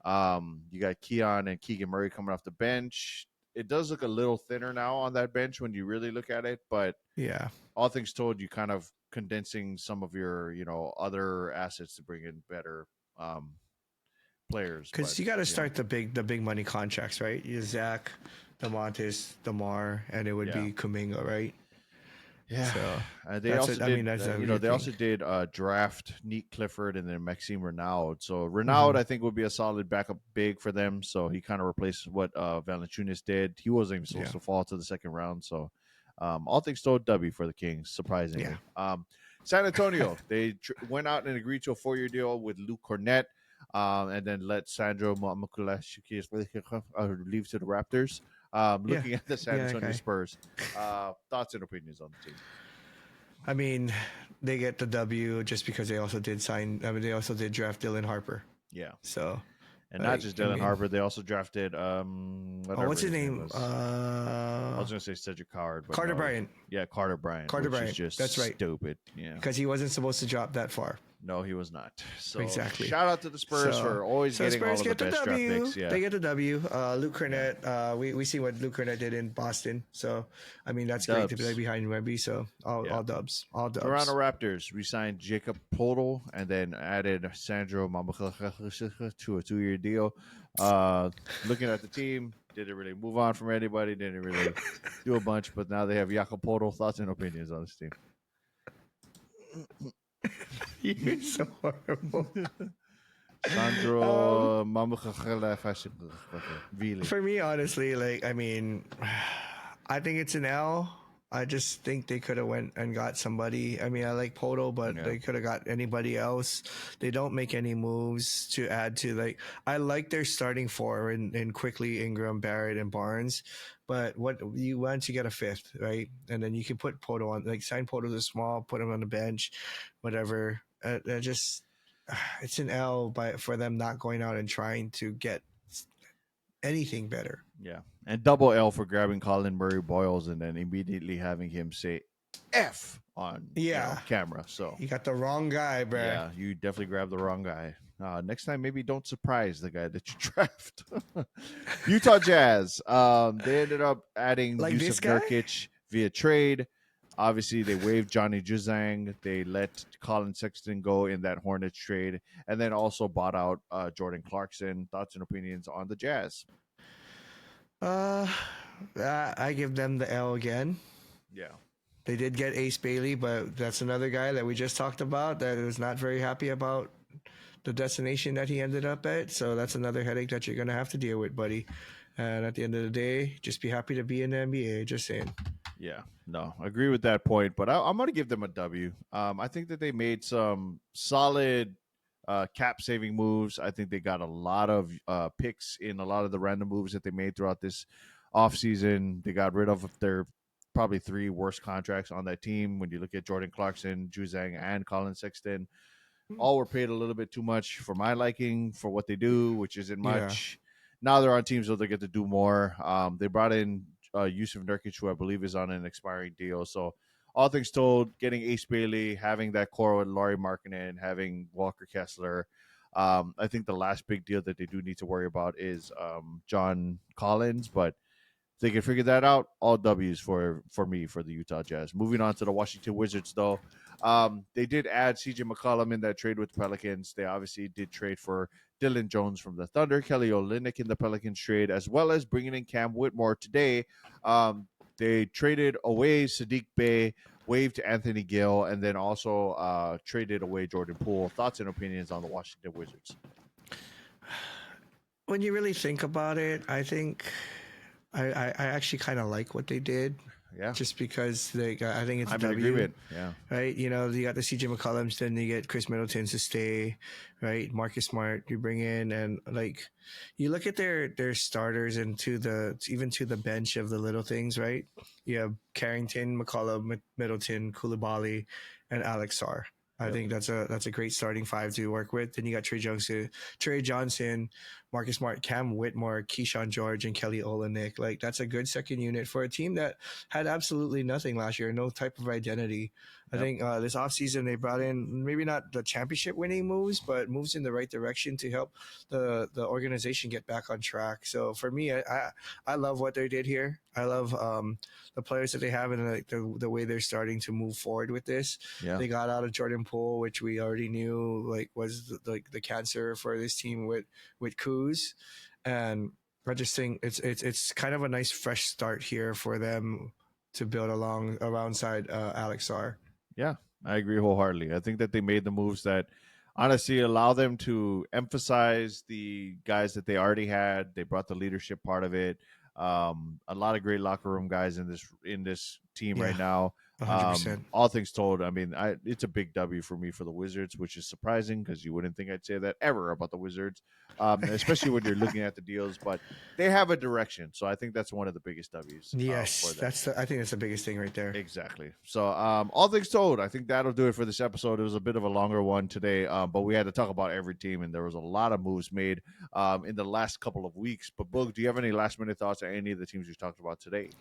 You got Keon and Keegan Murray coming off the bench. It does look a little thinner now on that bench when you really look at it, but Yeah. all things told, you kind of condensing some of your other assets to bring in better players. But Because you got to start the big money contracts, right? You Zach, Demontis, Demar, and it would yeah, be Kuminga, right? yeah. So They that's also it. I mean, did, that's a you know, good they thing. also did draft Neat Clifford and then Maxime Renaud. So Mm-hmm. Renaud, I think, would be a solid backup big for them. So he kind of replaced what Valanciunas did. He wasn't even supposed Yeah. to fall to the second round. So all things told, W for the Kings, Yeah. surprisingly. San Antonio, they went out and agreed to a 4-year deal with Luke Cornett, and then let Sandro Mamukulashiki leave to the Raptors. Yeah. Looking at the San Yeah, that Antonio guy. Spurs, thoughts and opinions on the team. I mean, they get the W just because they also did sign. I mean, they also did draft Dylan Harper. Yeah. So, And not like, just I Dylan mean, Harper, they also drafted oh, whatever what's his his name name? was. I was gonna say Cedric Coward, but Carter no. Bryant. Yeah, Carter Bryant, Carter which is Bryant. That's just right. stupid. Yeah. Because he wasn't supposed to drop that far. No, he was not. So Exactly. shout out to the Spurs for always So getting all Spurs of the get the best draft W. picks. Yeah. They get the W. Luke Yeah. Cornett. We see what Luke Cornett did in Boston. So I mean that's great to play Dubs. behind Wemby. So Yeah. all dubs. All Toronto dubs. Raptors re-signed Jacob Podol and then added Sandro Mamukelashiki to a 2-year deal. Looking at the team, didn't really move on from anybody. Didn't really do a bunch, but now they have Jakob Podol. Thoughts and opinions on this team? You're so horrible. Sandro Mamukelashiki. For me, honestly, like I mean, I think it's an L. I just think they could have went and got somebody. I mean, I like Poto, but Yeah. they could have got anybody else. They don't make any moves to add to like. I like their starting four in quickly Ingram, Barrett, and Barnes. But what you want to get a fifth, right? And then you can put Poto on, like sign Poto to small, put him on the bench, whatever. Just it's an L by for them not going out and trying to get anything better. Yeah. And double L for grabbing Colin Murray Boyles and then immediately having him say F on camera. So you got the wrong guy, bruh. Yeah, you definitely grabbed the wrong guy. Next time, maybe don't surprise the guy that you draft. Utah Jazz. They ended up adding Like Yusuf this guy? Nurkic via trade. Obviously, they waived Johnny Juzang. They let Colin Sexton go in that Hornets trade, and then also bought out Jordan Clarkson. Thoughts and opinions on the Jazz? I give them the L again. Yeah. They did get Ace Bailey, but that's another guy that we just talked about that was not very happy about the destination that he ended up at. So that's another headache that you're going to have to deal with, buddy. And at the end of the day, just be happy to be in the NBA. Just saying. Yeah, no, I agree with that point, but I'm going to give them a W. I think that they made some solid cap saving moves. I think they got a lot of picks in a lot of the random moves that they made throughout this offseason. They got rid of their probably 3 worst contracts on that team. When you look at Jordan Clarkson, Juzang, and Colin Sexton, all were paid a little bit too much for my liking for what they do, which isn't much. Now they're on teams where they get to do more. They brought in Yusuf Nurkic, who I believe is on an expiring deal. So all things told, getting Ace Bailey, having that core with Laurie Markkinen, having Walker Kessler, I think the last big deal that they do need to worry about is John Collins, but if they can figure that out, all W's for me for the Utah Jazz. Moving on to the Washington Wizards, though. They did add CJ McCollum in that trade with the Pelicans. They obviously did trade for Dylan Jones from the Thunder, Kelly Olynyk in the Pelicans trade, as well as bringing in Cam Whitmore today. They traded away Sadiq Bey, waived Anthony Gill, and then also traded away Jordan Poole. Thoughts and opinions on the Washington Wizards? When you really think about it, I think I actually kind of like what they did. Yeah. Just because I think it's I'm a in W. agreement. Yeah. Right. You know, you got the CJ McCollums, then you get Chris Middleton to stay, right? Marcus Smart you bring in, and like you look at their starters and even to the bench of the little things, right? You have Carrington, McCollum, Middleton, Koulibaly, and Alex Sarr. I think that's a great starting five to work with. Then you got Trey Johnson, Marcus Smart, Cam Whitmore, Keyshawn George, and Kelly Olynyk. Like that's a good second unit for a team that had absolutely nothing last year, no type of identity. I think this offseason they brought in maybe not the championship winning moves, but moves in the right direction to help the organization get back on track. So for me, I love what they did here. I love the players that they have and like the way they're starting to move forward with this. Yeah. They got out of Jordan Poole, which we already knew like was the cancer for this team with Kuz, and I just think it's kind of a nice fresh start here for them to build alongside Alex Sarr. Yeah, I agree wholeheartedly. I think that they made the moves that honestly allow them to emphasize the guys that they already had. They brought the leadership part of it. A lot of great locker room guys in this team right now. 100%. All things told, I mean, it's a big W for me for the Wizards, which is surprising because you wouldn't think I'd say that ever about the Wizards, especially when you're looking at the deals. But they have a direction, so I think that's one of the biggest Ws. Yes, I think that's the biggest thing right there. Exactly. So, all things told, I think that'll do it for this episode. It was a bit of a longer one today, but we had to talk about every team, and there was a lot of moves made in the last couple of weeks. But, Boog, do you have any last-minute thoughts on any of the teams we talked about today?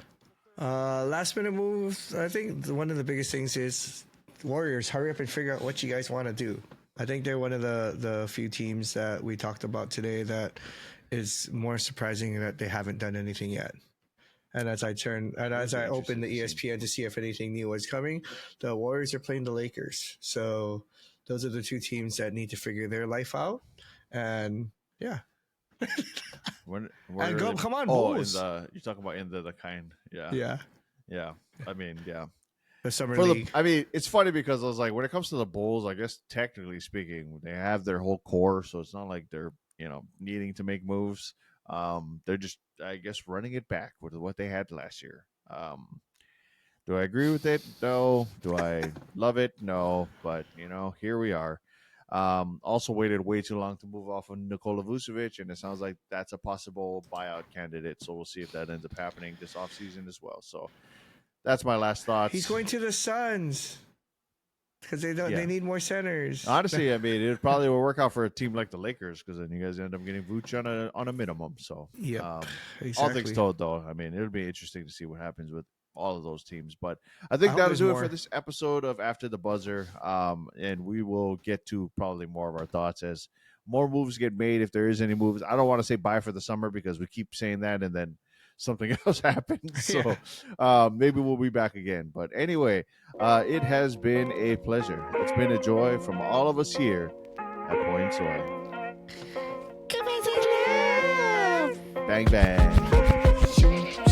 Last minute moves. I think one of the biggest things is Warriors. Hurry up and figure out what you guys want to do. I think they're one of the few teams that we talked about today that is more surprising that they haven't done anything yet. And as I opened the ESPN to see if anything new was coming, the Warriors are playing the Lakers. So those are the two teams that need to figure their life out. And yeah. Come on, Bulls. You're talking about in the kind. Yeah. I mean, yeah. The summer league. I mean, it's funny because I was like, when it comes to the Bulls, I guess technically speaking, they have their whole core, so it's not like they're needing to make moves. They're just, I guess, running it back with what they had last year. Do I agree with it? No. Do I love it? No. But here we are. Also waited way too long to move off of Nikola Vucevic, and it sounds like that's a possible buyout candidate. So we'll see if that ends up happening this offseason as well. So that's my last thoughts. He's going to the Suns because they need more centers. Honestly, I mean, it probably will work out for a team like the Lakers because then you guys end up getting Vooch on a minimum. So exactly. All things told, though, I mean, it'll be interesting to see what happens with all of those teams. But I think that'll do it for this episode of After the Buzzer. And we will get to probably more of our thoughts as more moves get made, if there is any moves. I don't want to say bye for the summer because we keep saying that and then something else happens. So maybe we'll be back again. But anyway, it has been a pleasure. It's been a joy from all of us here at Poi N Soy. Bang, bang.